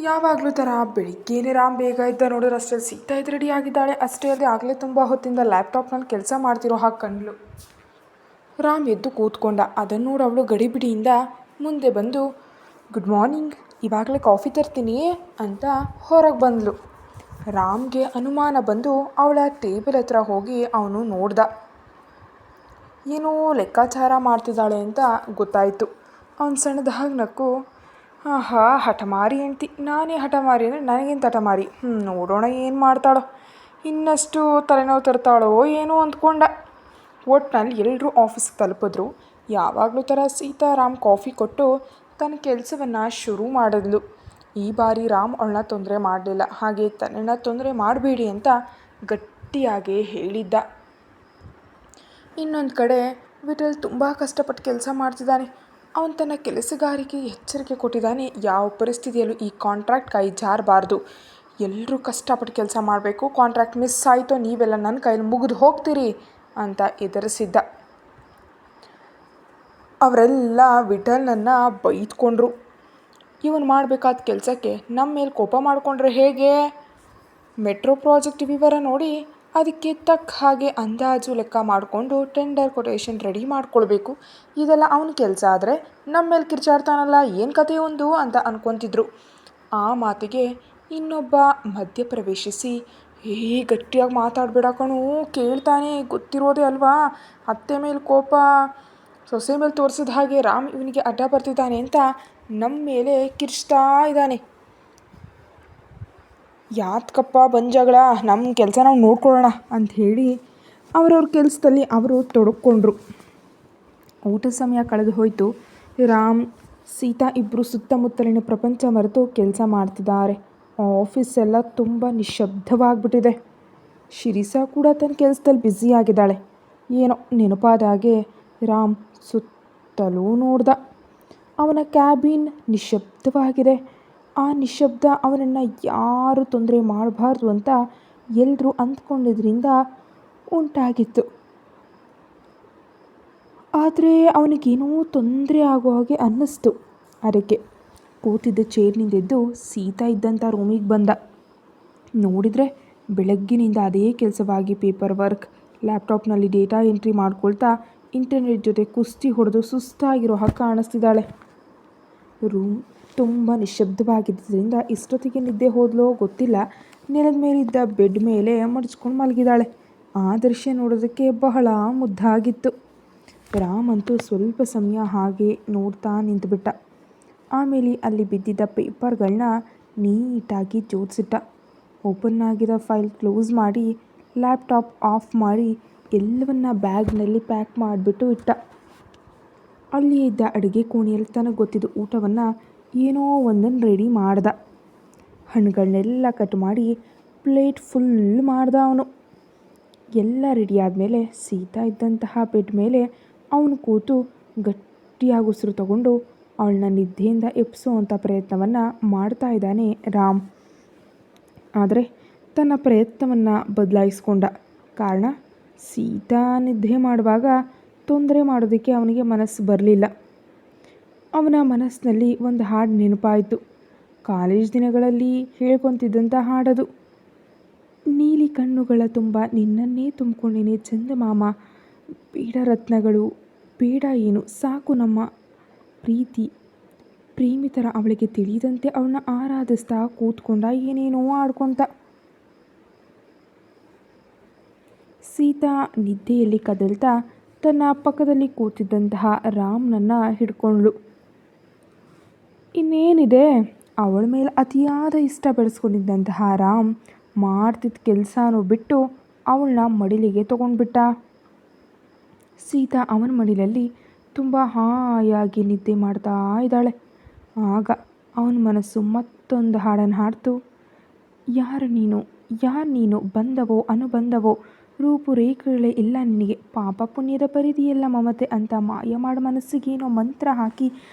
ಯಾವಾಗಲೂ ಥರ ಬೆಳಿಗ್ಗೆನೇ ರಾಮ್ ಬೇಗ ಇದ್ದ ನೋಡಿದ್ರೆ ಅಷ್ಟೇ ಸೀತಾ ಇದು ರೆಡಿ ಆಗಿದ್ದಾಳೆ. ಅಷ್ಟೇ ಅಲ್ಲದೆ ಆಗಲೇ ತುಂಬ ಹೊತ್ತಿಂದ ಲ್ಯಾಪ್ಟಾಪ್ನಲ್ಲಿ ಕೆಲಸ ಮಾಡ್ತಿರೋ ಹಾಗೆ ಕಂಡ್ಲು. ರಾಮ್ ಎದ್ದು ಕೂತ್ಕೊಂಡ. ಅದನ್ನು ನೋಡಿ ಅವಳು ಗಡಿಬಿಡಿಯಿಂದ ಮುಂದೆ ಬಂದು, ಗುಡ್ ಮಾರ್ನಿಂಗ್, ಇವಾಗಲೇ ಕಾಫಿ ತರ್ತೀನಿ ಅಂತ ಹೊರಗೆ ಬಂದಳು. ರಾಮ್ಗೆ ಅನುಮಾನ ಬಂದು ಅವಳ ಟೇಬಲ್ ಹತ್ರ ಹೋಗಿ ಅವನು ನೋಡ್ದ. ಏನೋ ಲೆಕ್ಕಾಚಾರ ಮಾಡ್ತಿದ್ದಾಳೆ ಅಂತ ಗೊತ್ತಾಯಿತು. ಅವನು ಸಣ್ಣದಾಗಿ ನಕ್ಕು, ಆಹಾ ಹಠಮಾರಿ ಹೆಂಡ್ತಿ, ನಾನೇ ಹಠಮಾರಿ ಅಂದರೆ ನನಗೇನು ಹಠಮಾರಿ, ನೋಡೋಣ ಏನು ಮಾಡ್ತಾಳೋ, ಇನ್ನಷ್ಟು ತಲೆನೋವು ತರ್ತಾಳೋ ಏನೋ ಅಂದ್ಕೊಂಡ. ಒಟ್ಟಿನಲ್ಲಿ ಎಲ್ಲರೂ ಆಫೀಸ್ಗೆ ತಲುಪಿದ್ರು. ಯಾವಾಗಲೂ ಥರ ಸೀತಾರಾಮ್ ಕಾಫಿ ಕೊಟ್ಟು ತನ್ನ ಕೆಲಸವನ್ನು ಶುರು ಮಾಡಿದ್ಲು. ಈ ಬಾರಿ ರಾಮ್ ಅವಳನ್ನ ತೊಂದರೆ ಮಾಡಲಿಲ್ಲ. ಹಾಗೆ ತನ್ನನ್ನು ತೊಂದರೆ ಮಾಡಬೇಡಿ ಅಂತ ಗಟ್ಟಿಯಾಗಿ ಹೇಳಿದ್ದ. ಇನ್ನೊಂದು ಕಡೆ ವಿಠಲ್ ತುಂಬ ಕಷ್ಟಪಟ್ಟು ಕೆಲಸ ಮಾಡ್ತಿದ್ದಾನೆ. ಅವನು ತನ್ನ ಕೆಲಸಗಾರಿಗೆ ಎಚ್ಚರಿಕೆ ಕೊಟ್ಟಿದ್ದಾನೆ, ಯಾವ ಪರಿಸ್ಥಿತಿಯಲ್ಲೂ ಈ ಕಾಂಟ್ರಾಕ್ಟ್ ಕೈ ಜಾರಬಾರ್ದು, ಎಲ್ಲರೂ ಕಷ್ಟಪಟ್ಟು ಕೆಲಸ ಮಾಡಬೇಕು, ಕಾಂಟ್ರಾಕ್ಟ್ ಮಿಸ್ ಆಯಿತು ನೀವೆಲ್ಲ ನನ್ನ ಕೈಲಿ ಮುಗಿದು ಹೋಗ್ತೀರಿ ಅಂತ ಎದುರಿಸಿದ್ದ. ಅವರೆಲ್ಲ ವಿಠಲ್ನನ್ನು ಬೈದ್ಕೊಂಡ್ರು. ಇವನು ಮಾಡಬೇಕಾದ ಕೆಲಸಕ್ಕೆ ನಮ್ಮ ಮೇಲೆ ಕೋಪ ಮಾಡಿಕೊಂಡ್ರೆ ಹೇಗೆ? ಮೆಟ್ರೋ ಪ್ರಾಜೆಕ್ಟ್ ವಿವರ ನೋಡಿ ಅದಕ್ಕೆ ತಕ್ಕ ಹಾಗೆ ಅಂದಾಜು ಲೆಕ್ಕ ಮಾಡಿಕೊಂಡು ಟೆಂಡರ್ ಕೊಟೇಶನ್ ರೆಡಿ ಮಾಡ್ಕೊಳ್ಬೇಕು. ಇದೆಲ್ಲ ಅವನ ಕೆಲಸ ಆದರೆ ನಮ್ಮ ಮೇಲೆ ಕಿರ್ಚಾಡ್ತಾನಲ್ಲ, ಏನು ಕತೆ ಒಂದು ಅಂತ ಅನ್ಕೊತಿದ್ರು. ಆ ಮಾತಿಗೆ ಇನ್ನೊಬ್ಬ ಮಧ್ಯಪ್ರವೇಶಿಸಿ, ಗಟ್ಟಿಯಾಗಿ ಮಾತಾಡಬೇಡ ಕಣು, ಕೇಳ್ತಾನೆ, ಗೊತ್ತಿರೋದೇ ಅಲ್ವಾ, ಅತ್ತೆ ಮೇಲೆ ಕೋಪ ಸೊಸೆ ಮೇಲೆ ತೋರಿಸಿದ ಹಾಗೆ ರಾಮ್ ಇವನಿಗೆ ಅಡ್ಡ ಬರ್ತಿದ್ದಾನೆ ಅಂತ ನಮ್ಮ ಮೇಲೆ ಕಿರ್ಚ್ತಾ ಇದ್ದಾನೆ. ಯಾತಕಪ್ಪ ಬಂದು ಜಗಳ, ನಮ್ಮ ಕೆಲಸ ನಾವು ನೋಡ್ಕೊಳ್ಳೋಣ ಅಂಥೇಳಿ ಅವರವ್ರ ಕೆಲಸದಲ್ಲಿ ಅವರು ತೊಡಕೊಂಡ್ರು. ಊಟ ಸಮಯ ಕಳೆದು ಹೋಯಿತು. ರಾಮ್ ಸೀತಾ ಇಬ್ಬರು ಸುತ್ತಮುತ್ತಲಿನ ಪ್ರಪಂಚ ಮರೆತು ಕೆಲಸ ಮಾಡ್ತಿದ್ದಾರೆ. ಆಫೀಸ್ ಎಲ್ಲ ತುಂಬ ನಿಶ್ಶಬ್ದವಾಗಿಬಿಟ್ಟಿದೆ. ಶಿರಿಸಾ ಕೂಡ ತನ್ನ ಕೆಲಸದಲ್ಲಿ ಬ್ಯುಸಿಯಾಗಿದ್ದಾಳೆ. ಏನೋ ನೆನಪಾದ ಹಾಗೆ ರಾಮ್ ಸುತ್ತಲೂ ನೋಡ್ದ. ಅವನ ಕ್ಯಾಬಿನ್ ನಿಶ್ಶಬ್ದವಾಗಿದೆ. ಆ ನಿಶ್ಶಬ್ದ ಅವನನ್ನು ಯಾರು ತೊಂದರೆ ಮಾಡಬಾರ್ದು ಅಂತ ಎಲ್ಲರೂ ಅಂದ್ಕೊಂಡಿದ್ರಿಂದ ಉಂಟಾಗಿತ್ತು. ಆದರೆ ಅವನಿಗೇನೋ ತೊಂದರೆ ಆಗೋ ಹಾಗೆ ಅನ್ನಿಸ್ತು. ಅದಕ್ಕೆ ಕೂತಿದ್ದ ಚೇರ್ನಿಂದೆದ್ದು ಸೀತಾ ಇದ್ದಂಥ ರೂಮಿಗೆ ಬಂದ. ನೋಡಿದರೆ ಬೆಳಗ್ಗಿನಿಂದ ಅದೇ ಕೆಲಸವಾಗಿ ಪೇಪರ್ ವರ್ಕ್, ಲ್ಯಾಪ್ಟಾಪ್ನಲ್ಲಿ ಡೇಟಾ ಎಂಟ್ರಿ ಮಾಡ್ಕೊಳ್ತಾ ಇಂಟರ್ನೆಟ್ ಜೊತೆ ಕುಸ್ತಿ ಹೊಡೆದು ಸುಸ್ತಾಗಿರೋ ಹಾಗೆ ಕಾಣಿಸ್ತಿದ್ದಾಳೆ. ರೂಮ್ ತುಂಬ ನಿಶ್ಶಬ್ದವಾಗಿದ್ದರಿಂದ ಇಷ್ಟೊತ್ತಿಗೆ ನಿದ್ದೆ ಹೋದ್ಲೋ ಗೊತ್ತಿಲ್ಲ. ನೆಲದ ಮೇಲಿದ್ದ ಬೆಡ್ ಮೇಲೆ ಮಡಚ್ಕೊಂಡು ಮಲಗಿದ್ದಾಳೆ. ಆ ದೃಶ್ಯ ನೋಡೋದಕ್ಕೆ ಬಹಳ ಮುದ್ದಾಗಿತ್ತು. ರಾಮ್ ಅಂತೂ ಸ್ವಲ್ಪ ಸಮಯ ಹಾಗೆ ನೋಡ್ತಾ ನಿಂತುಬಿಟ್ಟ. ಆಮೇಲೆ ಅಲ್ಲಿ ಬಿದ್ದಿದ್ದ ಪೇಪರ್ಗಳನ್ನ ನೀಟಾಗಿ ಜೋಡಿಸಿಟ್ಟ. ಓಪನ್ ಆಗಿರೋ ಫೈಲ್ ಕ್ಲೋಸ್ ಮಾಡಿ, ಲ್ಯಾಪ್ಟಾಪ್ ಆಫ್ ಮಾಡಿ ಎಲ್ಲವನ್ನ ಬ್ಯಾಗ್ನಲ್ಲಿ ಪ್ಯಾಕ್ ಮಾಡಿಬಿಟ್ಟು ಇಟ್ಟ. ಅಲ್ಲಿ ಇದ್ದ ಅಡುಗೆ ಕೋಣೆಯಲ್ಲಿ ತನಗೆ ಗೊತ್ತಿದ್ದ ಊಟವನ್ನು ಏನೋ ಒಂದನ್ನು ರೆಡಿ ಮಾಡ್ದ. ಹಣ್ಣುಗಳನ್ನೆಲ್ಲ ಕಟ್ ಮಾಡಿ ಪ್ಲೇಟ್ ಫುಲ್ ಮಾಡ್ದ ಅವನು. ಎಲ್ಲ ರೆಡಿ ಆದಮೇಲೆ ಸೀತಾ ಇದ್ದಂತಹ ಬೆಡ್ ಮೇಲೆ ಅವನು ಕೂತು ಗಟ್ಟಿಯಾಗಿ ಉಸಿರು ತಗೊಂಡು ಅವಳನ್ನ ನಿದ್ದೆಯಿಂದ ಎಬ್ಬಿಸೋವಂಥ ಪ್ರಯತ್ನವನ್ನು ಮಾಡ್ತಾ ಇದ್ದಾನೆ ರಾಮ್. ಆದರೆ ತನ್ನ ಪ್ರಯತ್ನವನ್ನು ಬದಲಾಯಿಸ್ಕೊಂಡ. ಕಾರಣ, ಸೀತಾ ನಿದ್ದೆ ಮಾಡುವಾಗ ತೊಂದರೆ ಮಾಡೋದಕ್ಕೆ ಅವನಿಗೆ ಮನಸ್ಸು ಬರಲಿಲ್ಲ. ಅವನ ಮನಸ್ಸಿನಲ್ಲಿ ಒಂದು ಹಾಡು ನೆನಪಾಯಿತು. ಕಾಲೇಜ್ ದಿನಗಳಲ್ಲಿ ಹೇಳ್ಕೊತಿದ್ದಂಥ ಹಾಡದು. ನೀಲಿ ಕಣ್ಣುಗಳ ತುಂಬ ನಿನ್ನನ್ನೇ ತುಂಬಿಕೊಂಡೇನೆ ಚಂದಮಾಮ, ಬೇಡ ರತ್ನಗಳು, ಬೇಡ ಏನು, ಸಾಕು ನಮ್ಮ ಪ್ರೀತಿ. ಪ್ರೇಮಿತರ ಅವಳಿಗೆ ತಿಳಿದಂತೆ ಅವಳನ್ನ ಆರಾಧಿಸ್ತಾ ಕೂತ್ಕೊಂಡ, ಏನೇನೋ ಆಡ್ಕೊತ. ಸೀತಾ ನಿದ್ದೆಯಲ್ಲಿ ಕದಲ್ತಾ ತನ್ನ ಪಕ್ಕದಲ್ಲಿ ಕೂತಿದ್ದಂತಹ ರಾಮ್ನನ್ನು ಹಿಡ್ಕೊಂಡ್ಳು. ಇನ್ನೇನಿದೆ, ಅವಳ ಮೇಲೆ ಅತಿಯಾದ ಇಷ್ಟ ಬೆಳೆಸ್ಕೊಂಡಿದ್ದಂತಹ ರಾಮ್ ಮಾಡ್ತಿದ್ದ ಕೆಲಸನೂ ಬಿಟ್ಟು ಅವಳನ್ನ ಮಡಿಲಿಗೆ ತೊಗೊಂಡ್ಬಿಟ್ಟ. ಸೀತಾ ಅವನ ಮಡಿಲಲ್ಲಿ ತುಂಬ ಹಾಯಾಗಿ ನಿದ್ದೆ ಮಾಡ್ತಾ ಇದ್ದಾಳೆ. ಆಗ ಅವನ ಮನಸ್ಸು ಮತ್ತೊಂದು ಹಾಡನ್ನು ಹಾಡ್ತು. ಯಾರು ನೀನು, ಬಂದವೋ ಅನುಬಂಧವೋ, ರೂಪುರೇಖೆಗಳೇ ಇಲ್ಲ ನಿನಗೆ, ಪಾಪ ಪುಣ್ಯದ ಪರಿಧಿಯೆಲ್ಲ ಮಮತೆ ಅಂತ ಮಾಯ ಮಾಡಿ ಮನಸ್ಸಿಗೇನೋ ಮಂತ್ರ ಹಾಕಿ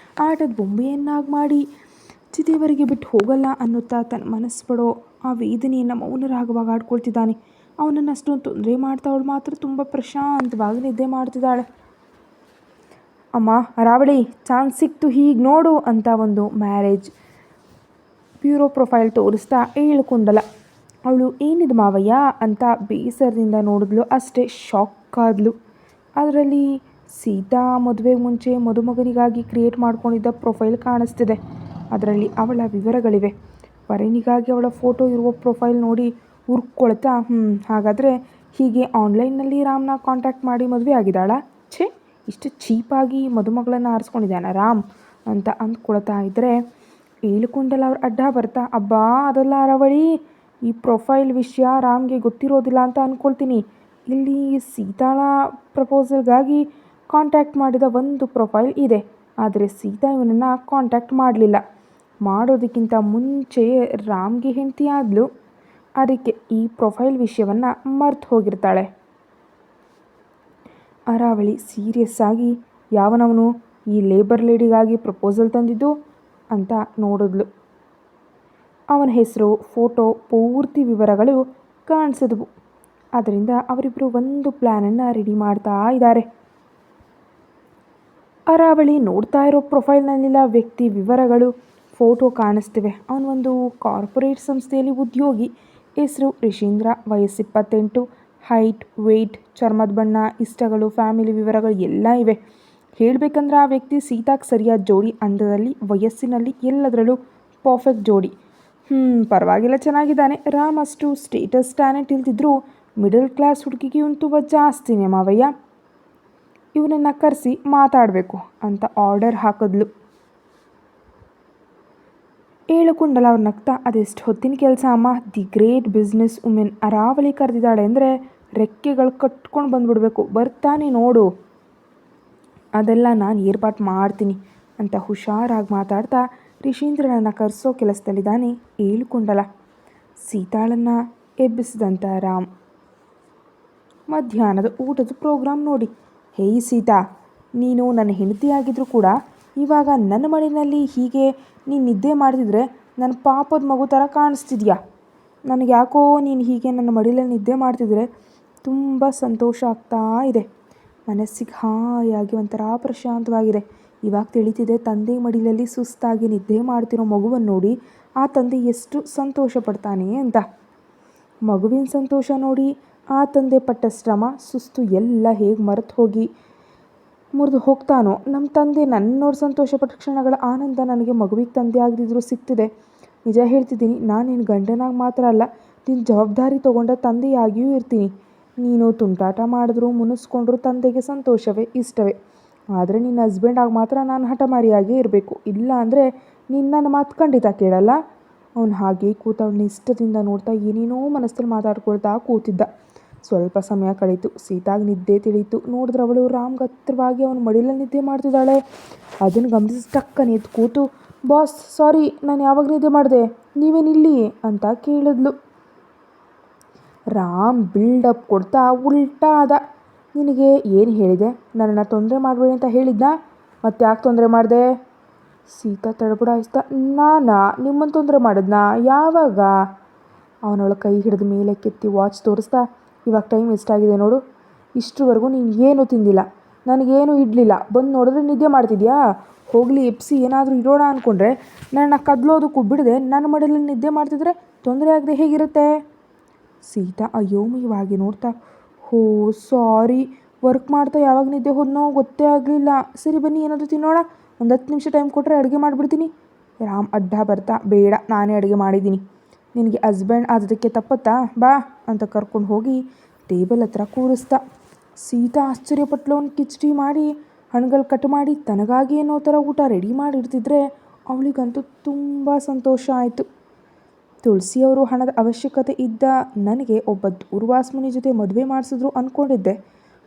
ಆಟದ ಬೊಂಬೆಯನ್ನಾಗಿ ಮಾಡಿ ಚಿತೆವರೆಗೆ ಬಿಟ್ಟು ಹೋಗಲ್ಲ ಅನ್ನುತ್ತಾ ತನ್ನ ಮನಸ್ಸು ಪಡೋ ಆ ವೇದನೆಯನ್ನು ಮೌನರಾಗವಾಗಿ ಆಡ್ಕೊಳ್ತಿದ್ದಾನೆ. ಅವನನ್ನು ಅಷ್ಟೊಂದು ತೊಂದರೆ ಮಾಡ್ತಾ ಅವಳು ಮಾತ್ರ ತುಂಬ ಪ್ರಶಾಂತವಾಗಿ ನಿದ್ದೆ ಮಾಡ್ತಿದ್ದಾಳೆ. ಅಮ್ಮ ರಾವಳಿ, ಚಾನ್ಸ್ ಸಿಕ್ತು, ಹೀಗೆ ನೋಡು ಅಂತ ಒಂದು ಮ್ಯಾರೇಜ್ ಬ್ಯೂರೋ ಪ್ರೊಫೈಲ್ ತೋರಿಸ್ತಾ ಹೇಳ್ಕೊಂಡಲ್ಲ. ಅವಳು ಏನಿದು ಮಾವಯ್ಯ ಅಂತ ಬೇಸರದಿಂದ ನೋಡಿದ್ಲು. ಅಷ್ಟೇ ಶಾಕ್ ಆದ್ಲು. ಅದರಲ್ಲಿ ಸೀತಾ ಮದುವೆಗೆ ಮುಂಚೆ ಮದುಮಗನಿಗಾಗಿ ಕ್ರಿಯೇಟ್ ಮಾಡ್ಕೊಂಡಿದ್ದ ಪ್ರೊಫೈಲ್ ಕಾಣಿಸ್ತಿದೆ. ಅದರಲ್ಲಿ ಅವಳ ವಿವರಗಳಿವೆ. ವರನಿಗಾಗಿ ಅವಳ ಫೋಟೋ ಇರುವ ಪ್ರೊಫೈಲ್ ನೋಡಿ ಹುರ್ಕೊಳ್ತಾ ಹಾಗಾದರೆ ಹೀಗೆ ಆನ್ಲೈನ್ನಲ್ಲಿ ರಾಮ್ನ ಕಾಂಟ್ಯಾಕ್ಟ್ ಮಾಡಿ ಮದುವೆ ಆಗಿದ್ದಾಳಾ? ಛೇ, ಇಷ್ಟು ಚೀಪಾಗಿ ಮದುಮಗಳನ್ನು ಆರಿಸ್ಕೊಂಡಿದ್ದಾನ ರಾಮ್ ಅಂತ ಅಂದ್ಕೊಳ್ತಾ ಇದ್ದರೆ ಏಳುಕೊಂಡಲ್ಲ ಅವ್ರು ಅಡ್ಡ ಬರ್ತಾ, ಅಬ್ಬಾ ಅದೆಲ್ಲ ಅರವಳಿ, ಈ ಪ್ರೊಫೈಲ್ ವಿಷಯ ರಾಮ್ಗೆ ಗೊತ್ತಿರೋದಿಲ್ಲ ಅಂತ ಅಂದ್ಕೊಳ್ತೀನಿ. ಇಲ್ಲಿ ಸೀತಾಳ ಪ್ರಪೋಸಲ್ಗಾಗಿ ಕಾಂಟ್ಯಾಕ್ಟ್ ಮಾಡಿದ ಒಂದು ಪ್ರೊಫೈಲ್ ಇದೆ. ಆದರೆ ಸೀತಾ ಇವನನ್ನು ಕಾಂಟ್ಯಾಕ್ಟ್ ಮಾಡಲಿಲ್ಲ. ಮಾಡೋದಕ್ಕಿಂತ ಮುಂಚೆಯೇ ರಾಮ್ಗೆ ಹೆಂಡತಿ ಆದ್ಲು. ಅದಕ್ಕೆ ಈ ಪ್ರೊಫೈಲ್ ವಿಷಯವನ್ನು ಮರ್ತು ಹೋಗಿರ್ತಾಳೆ. ಅರಾವಳಿ ಸೀರಿಯಸ್ ಆಗಿ, ಯಾವನವನು ಈ ಲೇಬರ್ ಲೇಡಿಗಾಗಿ ಪ್ರಪೋಸಲ್ ತಂದಿದ್ದು ಅಂತ ನೋಡಿದ್ಲು. ಅವನ ಹೆಸರು, ಫೋಟೋ, ಪೂರ್ತಿ ವಿವರಗಳು ಕಾಣಿಸಿದ್ವು. ಅದರಿಂದ ಅವರಿಬ್ಬರು ಒಂದು ಪ್ಲ್ಯಾನನ್ನು ರೆಡಿ ಮಾಡ್ತಾ ಇದ್ದಾರೆ. ಅರಾವಳಿ ನೋಡ್ತಾ ಇರೋ ಪ್ರೊಫೈಲ್ನಲ್ಲಿಲ್ಲ ವ್ಯಕ್ತಿ ವಿವರಗಳು, ಫೋಟೋ ಕಾಣಿಸ್ತಿವೆ. ಅವನೊಂದು ಕಾರ್ಪೊರೇಟ್ ಸಂಸ್ಥೆಯಲ್ಲಿ ಉದ್ಯೋಗಿ. ಹೆಸರು ರಿಷೀಂದ್ರ, ವಯಸ್ಸು 28, ಹೈಟ್, ವೆಯ್ಟ್, ಚರ್ಮದ ಬಣ್ಣ, ಇಷ್ಟಗಳು, ಫ್ಯಾಮಿಲಿ ವಿವರಗಳು ಎಲ್ಲ ಇವೆ. ಹೇಳಬೇಕಂದ್ರೆ ಆ ವ್ಯಕ್ತಿ ಸೀತಾಕ್ಕೆ ಸರಿಯಾದ ಜೋಡಿ. ಅಂದದಲ್ಲಿ, ವಯಸ್ಸಿನಲ್ಲಿ, ಎಲ್ಲದರಲ್ಲೂ ಪರ್ಫೆಕ್ಟ್ ಜೋಡಿ. ಪರವಾಗಿಲ್ಲ, ಚೆನ್ನಾಗಿದ್ದಾನೆ. ರಾಮ್ ಅಷ್ಟು ಸ್ಟೇಟಸ್ ಟ್ಯಾಲೆಂಟ್ ಇಲ್ದಿದ್ರೂ ಮಿಡಲ್ ಕ್ಲಾಸ್ ಹುಡುಗಿಗೆ ಇವನು ತುಂಬ ಜಾಸ್ತಿನೇ ಮಾವಯ್ಯ. ಇವನನ್ನು ಕರೆಸಿ ಮಾತಾಡಬೇಕು ಅಂತ ಆರ್ಡರ್ ಹಾಕಿದ್ಲು. ಏಳುಕೊಂಡಲ್ಲ ಅವ್ರು ನಗ್ತಾ, ಅದೆಷ್ಟು ಹೊತ್ತಿನ ಕೆಲಸ ಅಮ್ಮ. The great business women Aravali ಕರೆದಿದ್ದಾಳೆ ಅಂದರೆ ರೆಕ್ಕೆಗಳು ಕಟ್ಕೊಂಡು ಬಂದುಬಿಡ್ಬೇಕು. ಬರ್ತಾನೆ ನೋಡು, ಅದೆಲ್ಲ ನಾನು ಏರ್ಪಾಟ್ ಮಾಡ್ತೀನಿ ಅಂತ ಹುಷಾರಾಗಿ ಮಾತಾಡ್ತಾ ರಿಷೀಂದ್ರನನ್ನು ಕರೆಸೋ ಕೆಲಸದಲ್ಲಿದ್ದಾನೆ ಏಳುಕೊಂಡಲ್ಲ. ಸೀತಾಳನ್ನು ಎಬ್ಬಿಸಿದಂಥ ರಾಮ್ ಮಧ್ಯಾಹ್ನದ ಊಟದ ಪ್ರೋಗ್ರಾಮ್ ನೋಡಿ, ಹೇಯ್ ಸೀತಾ, ನೀನು ನನ್ನ ಹೆಂಡತಿಯಾಗಿದ್ದರೂ ಕೂಡ ಇವಾಗ ನನ್ನ ಮನೆಯಲ್ಲಿ ಹೀಗೆ ನೀನು ನಿದ್ದೆ ಮಾಡ್ತಿದ್ರೆ ನನ್ನ ಪಾಪದ ಮಗು ಥರ ಕಾಣಿಸ್ತಿದ್ಯಾ. ನನಗೆ ಯಾಕೋ ನೀನು ಹೀಗೆ ನನ್ನ ಮಡಿಲಲ್ಲಿ ನಿದ್ದೆ ಮಾಡ್ತಿದ್ರೆ ತುಂಬ ಸಂತೋಷ ಆಗ್ತಾ ಇದೆ. ಮನಸ್ಸಿಗೆ ಹಾಯಾಗಿ ಒಂಥರ ಪ್ರಶಾಂತವಾಗಿದೆ. ಇವಾಗ ತಿಳಿತಿದೆ, ತಂದೆ ಮಡಿಲಲ್ಲಿ ಸುಸ್ತಾಗಿ ನಿದ್ದೆ ಮಾಡ್ತಿರೋ ಮಗುವನ್ನು ನೋಡಿ ಆ ತಂದೆ ಎಷ್ಟು ಸಂತೋಷ ಪಡ್ತಾನೆ ಅಂತ. ಮಗುವಿನ ಸಂತೋಷ ನೋಡಿ ಆ ತಂದೆ ಪಟ್ಟ ಶ್ರಮ, ಸುಸ್ತು ಎಲ್ಲ ಹೇಗೆ ಮುರಿದು ಹೋಗ್ತಾನೋ. ನಮ್ಮ ತಂದೆ ನನ್ನ ನೋಡಿ ಸಂತೋಷಪಟ್ಟ ಕ್ಷಣಗಳ ಆನಂದ ನನಗೆ ಮಗುವಿಗೆ ತಂದೆ ಆಗದಿದ್ರೂ ಸಿಗ್ತಿದೆ. ನಿಜ ಹೇಳ್ತಿದ್ದೀನಿ, ನಾನು ನಿನ್ನ ಗಂಡನಾಗಿ ಮಾತ್ರ ಅಲ್ಲ, ನಿನ್ನ ಜವಾಬ್ದಾರಿ ತೊಗೊಂಡ ತಂದೆಯಾಗಿಯೂ ಇರ್ತೀನಿ. ನೀನು ತುಂಟಾಟ ಮಾಡಿದ್ರು ಮುನಿಸ್ಕೊಂಡ್ರು ತಂದೆಗೆ ಸಂತೋಷವೇ, ಇಷ್ಟವೇ. ಆದರೆ ನಿನ್ನ ಹಸ್ಬೆಂಡಾಗಿ ಮಾತ್ರ ನಾನು ಹಠಮಾರಿಯಾಗೇ ಇರಬೇಕು. ಇಲ್ಲ ಅಂದರೆ ನೀನು ನನ್ನ ಮಾತು ಖಂಡಿತ ಕೇಳಲ್ಲ. ಅವನು ಹಾಗೆ ಕೂತವಳನ್ನ ಇಷ್ಟದಿಂದ ನೋಡ್ತಾ ಏನೇನೋ ಮನಸ್ಸಲ್ಲಿ ಮಾತಾಡ್ಕೊಳ್ತಾ ಕೂತಿದ್ದ. ಸ್ವಲ್ಪ ಸಮಯ ಕಳೀತು. ಸೀತಾಗಿ ನಿದ್ದೆ ತಿಳಿಯಿತು. ನೋಡಿದ್ರೆ ಅವಳು ರಾಮ್ಗೆ ಹತ್ತಿರವಾಗಿ ಅವನ ಮಡಿಲಲ್ಲಿ ನಿದ್ದೆ ಮಾಡ್ತಿದ್ದಾಳೆ. ಅದನ್ನು ಗಮನಿಸಿ ಟಕ್ಕನೆ ಎದ್ದು ಕೂತು, ಬಾಸ್ ಸಾರಿ, ನಾನು ಯಾವಾಗ ನಿದ್ದೆ ಮಾಡಿದೆ, ನೀವೇನಿಲ್ಲಿ ಅಂತ ಕೇಳಿದ್ಲು. ರಾಮ್ ಬಿಲ್ಡಪ್ ಕೊಡ್ತಾ ಉಲ್ಟಾ ಆದ. ನಿನಗೆ ಏನು ಹೇಳಿದೆ? ನನ್ನನ್ನು ತೊಂದರೆ ಮಾಡಬೇಡಿ ಅಂತ ಹೇಳಿದ್ನಾ? ಮತ್ತೆ ಯಾಕೆ ತೊಂದರೆ ಮಾಡಿದೆ? ಸೀತಾ ತಡಬಡಾಯಿಸ್ತಾ, ನಾನಾ ನಿಮ್ಮನ್ನು ತೊಂದರೆ ಮಾಡಿದ್ನಾ? ಯಾವಾಗ? ಅವನವಳ ಕೈ ಹಿಡಿದು ಮೇಲೆ ಕೆತ್ತಿ ವಾಚ್ ತೋರಿಸ್ತಾ, ಇವಾಗ ಟೈಮ್ ಎಷ್ಟಾಗಿದೆ ನೋಡು. ಇಷ್ಟರವರೆಗೂ ನೀನು ಏನೂ ತಿಂದಿಲ್ಲ, ನನಗೇನು ಇಡಲಿಲ್ಲ, ಬಂದು ನೋಡಿದ್ರೆ ನಿದ್ದೆ ಮಾಡ್ತಿದ್ಯಾ? ಹೋಗಲಿ ಎಪ್ಸಿ ಏನಾದರೂ ಇರೋಣ ಅಂದ್ಕೊಂಡ್ರೆ ನನ್ನ ಕದ್ಲೋದಕ್ಕೂ ಬಿಡದೆ ನನ್ನ ಮಡಿಲಲ್ಲಿ ನಿದ್ದೆ ಮಾಡ್ತಿದ್ರೆ ತೊಂದರೆ ಆಗದೆ ಹೇಗಿರುತ್ತೆ? ಸೀತಾ ಅಯೋಮಯವಾಗಿ ನೋಡ್ತಾ, ಹೋ ಸಾರಿ, ವರ್ಕ್ ಮಾಡ್ತಾ ಯಾವಾಗ ನಿದ್ದೆ ಹೋದ್ನೋ ಗೊತ್ತೇ ಆಗಲಿಲ್ಲ. ಸರಿ ಬನ್ನಿ ಏನಾದರೂ ತಿನ್ನೋಣ, ಒಂದು 10 ನಿಮಿಷ ಟೈಮ್ ಕೊಟ್ಟರೆ ಅಡುಗೆ ಮಾಡಿಬಿಡ್ತೀನಿ. ರಾಮ್ ಅಡ್ಡ ಬರ್ತಾ, ಬೇಡ ನಾನೇ ಅಡುಗೆ ಮಾಡಿದ್ದೀನಿ, ನಿನಗೆ ಹಸ್ಬೆಂಡ್ ಆದದಕ್ಕೆ ತಪ್ಪತ್ತಾ, ಬಾ ಅಂತ ಕರ್ಕೊಂಡು ಹೋಗಿ ಟೇಬಲ್ ಹತ್ರ ಕೂರಿಸ್ತಾ. ಸೀತಾ ಆಶ್ಚರ್ಯಪಟ್ಲು. ಅವ್ನು ಕಿಚಡಿ ಮಾಡಿ ಹಣ್ಣುಗಳು ಕಟ್ ಮಾಡಿ ತನಗಾಗಿ ಏನೋ ಥರ ಊಟ ರೆಡಿ ಮಾಡಿಡ್ತಿದ್ರೆ ಅವಳಿಗಂತೂ ತುಂಬ ಸಂತೋಷ ಆಯಿತು. ತುಳಸಿಯವರು ಹಣದ ಅವಶ್ಯಕತೆ ಇದ್ದ ನನಗೆ ಒಬ್ಬ ದೂರ್ವಾಸ್ಮುನಿ ಜೊತೆ ಮದುವೆ ಮಾಡಿಸಿದ್ರು ಅಂದ್ಕೊಂಡಿದ್ದೆ.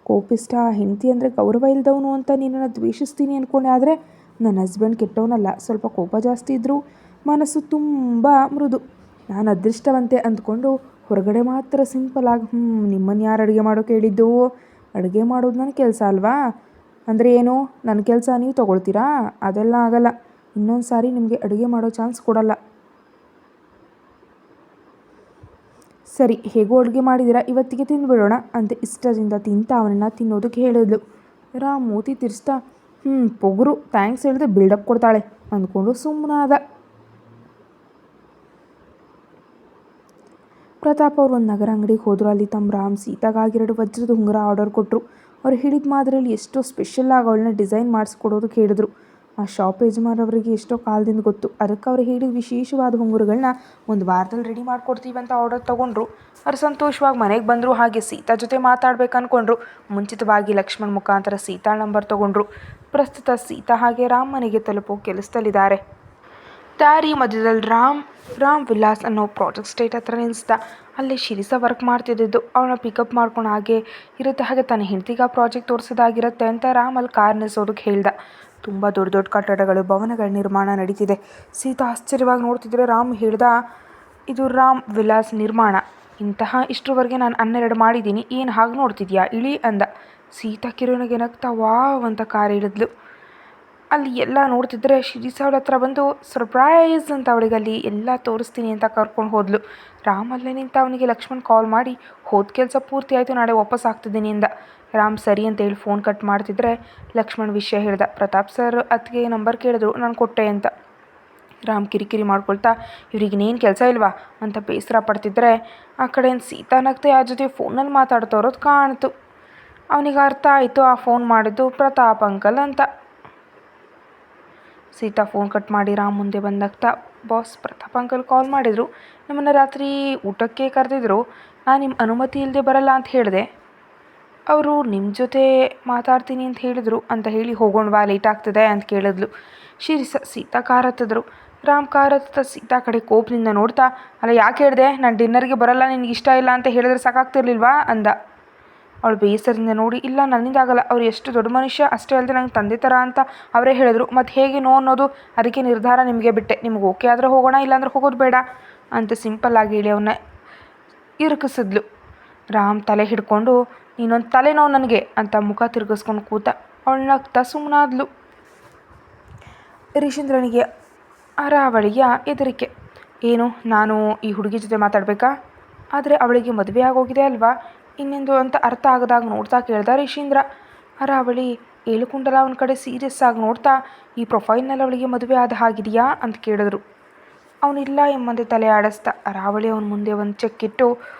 ಕೋಪಿಷ್ಟ, ಹೆಂಡತಿ ಅಂದರೆ ಗೌರವ ಇಲ್ದವನು ಅಂತ ನಿನ್ನನ್ನು ದ್ವೇಷಿಸ್ತೀನಿ ಅಂದ್ಕೊಂಡೆ. ಆದರೆ ನನ್ನ ಹಸ್ಬೆಂಡ್ ಕೆಟ್ಟವನಲ್ಲ, ಸ್ವಲ್ಪ ಕೋಪ ಜಾಸ್ತಿ ಇದ್ದರೂ ಮನಸ್ಸು ತುಂಬ ಮೃದು. ನಾನು ಅದೃಷ್ಟವಂತೆ ಅಂದ್ಕೊಂಡು ಹೊರಗಡೆ ಮಾತ್ರ ಸಿಂಪಲಾಗಿ ನಿಮ್ಮನ್ನು ಯಾರು ಅಡುಗೆ ಮಾಡೋಕೆ ಹೇಳಿದ್ದು? ಅಡುಗೆ ಮಾಡೋದು ನನ್ನ ಕೆಲಸ ಅಲ್ವಾ? ಅಂದರೆ ಏನು, ನನ್ನ ಕೆಲಸ ನೀವು ತೊಗೊಳ್ತೀರಾ? ಅದೆಲ್ಲ ಆಗಲ್ಲ. ಇನ್ನೊಂದು ಸಾರಿ ನಿಮಗೆ ಅಡುಗೆ ಮಾಡೋ ಚಾನ್ಸ್ ಕೊಡಲ್ಲ. ಸರಿ, ಹೇಗೋ ಅಡುಗೆ ಮಾಡಿದ್ದೀರಾ, ಇವತ್ತಿಗೆ ತಿಂದುಬಿಡೋಣ ಅಂತ ಇಷ್ಟದಿಂದ ತಿಂತ ಅವನನ್ನು ತಿನ್ನೋದಕ್ಕೆ ಹೇಳಿದ್ಲು. ರಾಮ್ ಮೂತಿ ತಿರ್ಸ್ತಾ, ಪೊಗರು, ಥ್ಯಾಂಕ್ಸ್ ಹೇಳಿದ್ರೆ ಬಿಲ್ಡಪ್ ಕೊಡ್ತಾಳೆ ಅಂದ್ಕೊಂಡು ಸುಮ್ಮನಾದ. ಪ್ರತಾಪ್ ಅವರು ಒಂದು ನಗರ ಅಂಗಡಿಗೆ ಹೋದರು. ಅಲ್ಲಿ ತಮ್ಮ ರಾಮ್ ಸೀತಾಗಾಗಿ 2 ವಜ್ರದ ಉಂಗುರ ಆರ್ಡರ್ ಕೊಟ್ಟರು. ಅವ್ರು ಹೇಳಿದ ಮಾದರಿಯಲ್ಲಿ ಎಷ್ಟೋ ಸ್ಪೆಷಲ್ಲಾಗಿ ಅವಳನ್ನ ಡಿಸೈನ್ ಮಾಡಿಸ್ಕೊಡೋದಕ್ಕೆ ಹೇಳಿದ್ರು. ಆ ಶಾಪ್ ಯಜಮಾನವರಿಗೆ ಎಷ್ಟೋ ಕಾಲದಿಂದ ಗೊತ್ತು. ಅದಕ್ಕೆ ಅವ್ರು ಹೇಳಿದ ವಿಶೇಷವಾದ ಉಂಗುರಗಳನ್ನ ಒಂದು ವಾರದಲ್ಲಿ ರೆಡಿ ಮಾಡಿಕೊಡ್ತೀವಿ ಅಂತ ಆರ್ಡರ್ ತೊಗೊಂಡ್ರು. ಅವ್ರು ಸಂತೋಷವಾಗಿ ಮನೆಗೆ ಬಂದರು. ಹಾಗೆ ಸೀತಾ ಜೊತೆ ಮಾತಾಡ್ಬೇಕು ಅಂದ್ಕೊಂಡ್ರು. ಮುಂಚಿತವಾಗಿ ಲಕ್ಷ್ಮಣ್ ಮುಖಾಂತರ ಸೀತಾ ನಂಬರ್ ತೊಗೊಂಡ್ರು. ಪ್ರಸ್ತುತ ಸೀತಾ ಹಾಗೆ ರಾಮ್ ಮನೆಗೆ ತಲುಪೋ ಕೆಲಸದಲ್ಲಿದ್ದಾರೆ. ದಾರಿ ಮಧ್ಯದಲ್ಲಿ ರಾಮ್ ವಿಲಾಸ್ ಅನ್ನೋ ಪ್ರಾಜೆಕ್ಟ್ ಸ್ಟೇಟ್ ಹತ್ರ ನಿಲ್ಲಿಸ್ದ. ಅಲ್ಲಿ ಶಿರಿಸ ವರ್ಕ್ ಮಾಡ್ತಿದ್ದು ಅವನ ಪಿಕಪ್ ಮಾಡ್ಕೊಂಡು ಹಾಗೆ ಇರುತ್ತೆ. ಹಾಗೆ ತನ್ನ ಹೆಂಡತಿಗೆ ಆ ಪ್ರಾಜೆಕ್ಟ್ ತೋರಿಸೋದಾಗಿರುತ್ತೆ ಅಂತ ರಾಮ್ ಅಲ್ಲಿ ಕಾರ್ ನಿಲ್ಲಿಸೋದಕ್ಕೆ ಹೇಳ್ದ. ತುಂಬ ದೊಡ್ಡ ದೊಡ್ಡ ಕಟ್ಟಡಗಳು, ಭವನಗಳ ನಿರ್ಮಾಣ ನಡೀತಿದೆ. ಸೀತಾ ಆಶ್ಚರ್ಯವಾಗಿ ನೋಡ್ತಿದ್ರೆ ರಾಮ್ ಹೇಳ್ದ, ಇದು ರಾಮ್ ವಿಲಾಸ್ ನಿರ್ಮಾಣ. ಇಷ್ಟರವರೆಗೆ ನಾನು 12 ಮಾಡಿದ್ದೀನಿ. ಏನು ಹಾಗೆ ನೋಡ್ತಿದ್ಯಾ, ಇಳಿ ಅಂದ. ಸೀತಾ ಕಿರುನಿಗೆ ನಗ್ತಾ ವಾವ್ ಅಂತ ಕಾರ್ ಇಳಿದ್ಲು. ಅಲ್ಲಿ ಎಲ್ಲ ನೋಡ್ತಿದ್ರೆ ಶಿರೀಷ ಅವಳ ಹತ್ರ ಬಂದು ಸರ್ಪ್ರೈಸ್ ಅಂತ ಅವಳಿಗೆ ಅಲ್ಲಿ ಎಲ್ಲ ತೋರಿಸ್ತೀನಿ ಅಂತ ಕರ್ಕೊಂಡು ಹೋದ್ಲು. ರಾಮ್ ಅಲ್ಲೇ ನಿಂತ ಅವನಿಗೆ ಲಕ್ಷ್ಮಣ್ ಕಾಲ್ ಮಾಡಿ ಹೋದ ಕೆಲಸ ಪೂರ್ತಿ ಆಯಿತು, ನಾಳೆ ವಾಪಸ್ ಆಗ್ತಿದ್ದೀನಿ ಅಂದ. ರಾಮ್ ಸರಿ ಅಂತ ಹೇಳಿ ಫೋನ್ ಕಟ್ ಮಾಡ್ತಿದ್ರೆ ಲಕ್ಷ್ಮಣ್ ವಿಷಯ ಹೇಳ್ದ. ಪ್ರತಾಪ್ ಸರ್ ಅತ್ತಿಗೆ ನಂಬರ್ ಕೇಳಿದ್ರು, ನಾನು ಕೊಟ್ಟೆ ಅಂತ. ರಾಮ್ ಕಿರಿಕಿರಿ ಮಾಡ್ಕೊಳ್ತಾ ಇವ್ರಿಗಿನ್ನೇನು ಕೆಲಸ ಇಲ್ವಾ ಅಂತ ಬೇಸರ ಪಡ್ತಿದ್ರೆ ಆ ಕಡೆಯಿಂದ ಸೀತಾ ನಗ್ತಾ ಯಾರ ಜೊತೆ ಫೋನಲ್ಲಿ ಮಾತಾಡ್ತಾ ಇರೋದು ಕಾಣ್ತು. ಅವನಿಗೆ ಅರ್ಥ ಆಯಿತು ಆ ಫೋನ್ ಮಾಡಿದ್ದು ಪ್ರತಾಪ್ ಅಂಕಲ್ ಅಂತ. ಸೀತಾ ಫೋನ್ ಕಟ್ ಮಾಡಿ ರಾಮ್ ಮುಂದೆ ಬಂದಾಗ್ತಾ, ಬಾಸ್ ಪ್ರತಾಪ್ ಅಂಕಲ್ ಕಾಲ್ ಮಾಡಿದರು, ನಮ್ಮನ್ನು ರಾತ್ರಿ ಊಟಕ್ಕೆ ಕರೆದಿದ್ರು. ನಾನು ನಿಮ್ಮ ಅನುಮತಿ ಇಲ್ಲದೆ ಬರಲ್ಲ ಅಂತ ಹೇಳಿದೆ. ಅವರು ನಿಮ್ಮ ಜೊತೆ ಮಾತಾಡ್ತೀನಿ ಅಂತ ಹೇಳಿದರು ಅಂತ ಹೇಳಿ ಹೋಗೋಣವಾ, ಲೇಟ್ ಆಗ್ತದೆ ಅಂತ ಕೇಳಿದ್ಲು. ಸೀತಾ ಕಾರ್ ಹತ್ತಿದ್ರು. ರಾಮ್ ಕಾರ್ ಹತ್ತ ಸೀತಾ ಕಡೆ ಕೋಪದಿಂದ ನೋಡ್ತಾ, ಅಲ್ಲ ಯಾಕೆ ಹೇಳಿದೆ, ನಾನು ಡಿನ್ನರ್ಗೆ ಬರಲ್ಲ, ನಿನಗೆ ಇಷ್ಟ ಇಲ್ಲ ಅಂತ ಹೇಳಿದ್ರೆ ಸಾಕಾಗ್ತಿರ್ಲಿಲ್ವಾ ಅಂದ. ಅವಳು ಬೇಸರದಿಂದ ನೋಡಿ, ಇಲ್ಲ ನನ್ನಿಂದಾಗಲ್ಲ, ಅವ್ರು ಎಷ್ಟು ದೊಡ್ಡ ಮನುಷ್ಯ, ಅಷ್ಟೇ ಅಲ್ಲದೆ ನಂಗೆ ತಂದೆ ಥರ ಅಂತ ಅವರೇ ಹೇಳಿದ್ರು. ಮತ್ತು ಹೇಗೆ ನೋ ಅನ್ನೋದು, ಅದಕ್ಕೆ ನಿರ್ಧಾರ ನಿಮಗೆ ಬಿಟ್ಟೆ. ನಿಮ್ಗೆ ಓಕೆ ಆದರೆ ಹೋಗೋಣ, ಇಲ್ಲಾಂದ್ರೆ ಹೋಗೋದು ಬೇಡ ಅಂತ ಸಿಂಪಲ್ಲಾಗಿ ಹೇಳಿ ಅವನ್ನ ಇರುಕಿಸಿದ್ಲು. ರಾಮ್ ತಲೆ ಹಿಡ್ಕೊಂಡು, ನೀನೊಂದು ತಲೆನೋವು ನನಗೆ ಅಂತ ಮುಖ ತಿರುಗಿಸ್ಕೊಂಡು ಕೂತ. ಅವಳು ನಗ್ತಾ ಸುಮ್ಮನಾದ್ಲು. ರಿಷೀಂದ್ರನಿಗೆ ಅರಾವಳಿಯ ಹೆದರಿಕೆ. ಏನು, ನಾನು ಈ ಹುಡುಗಿ ಜೊತೆ ಮಾತಾಡಬೇಕಾ? ಆದರೆ ಅವಳಿಗೆ ಮದುವೆ ಆಗೋಗಿದೆ ಅಲ್ವಾ, ಇನ್ನೆಂದು ಅಂತ ಅರ್ಥ ಆಗದಾಗ ನೋಡ್ತಾ ಕೇಳ್ದ ರಿಷೀಂದ್ರ. ಅರಾವಳಿ ಏಳುಕುಂಡಲ ಅವನ ಕಡೆ ಸೀರಿಯಸ್ ಆಗಿ ನೋಡ್ತಾ, ಈ ಪ್ರೊಫೈಲ್ನಲ್ಲಿ ಅವಳಿಗೆ ಮದುವೆ ಆದ ಹಾಗಿದೆಯಾ ಅಂತ ಕೇಳಿದ್ರು. ಅವನಿಲ್ಲ ಎಂಬಂತೆ ತಲೆ ಆಡಿಸ್ದ. ಅರಾವಳಿ ಅವನ ಮುಂದೆ ಒಂದು ಚೆಕ್ ಇಟ್ಟು,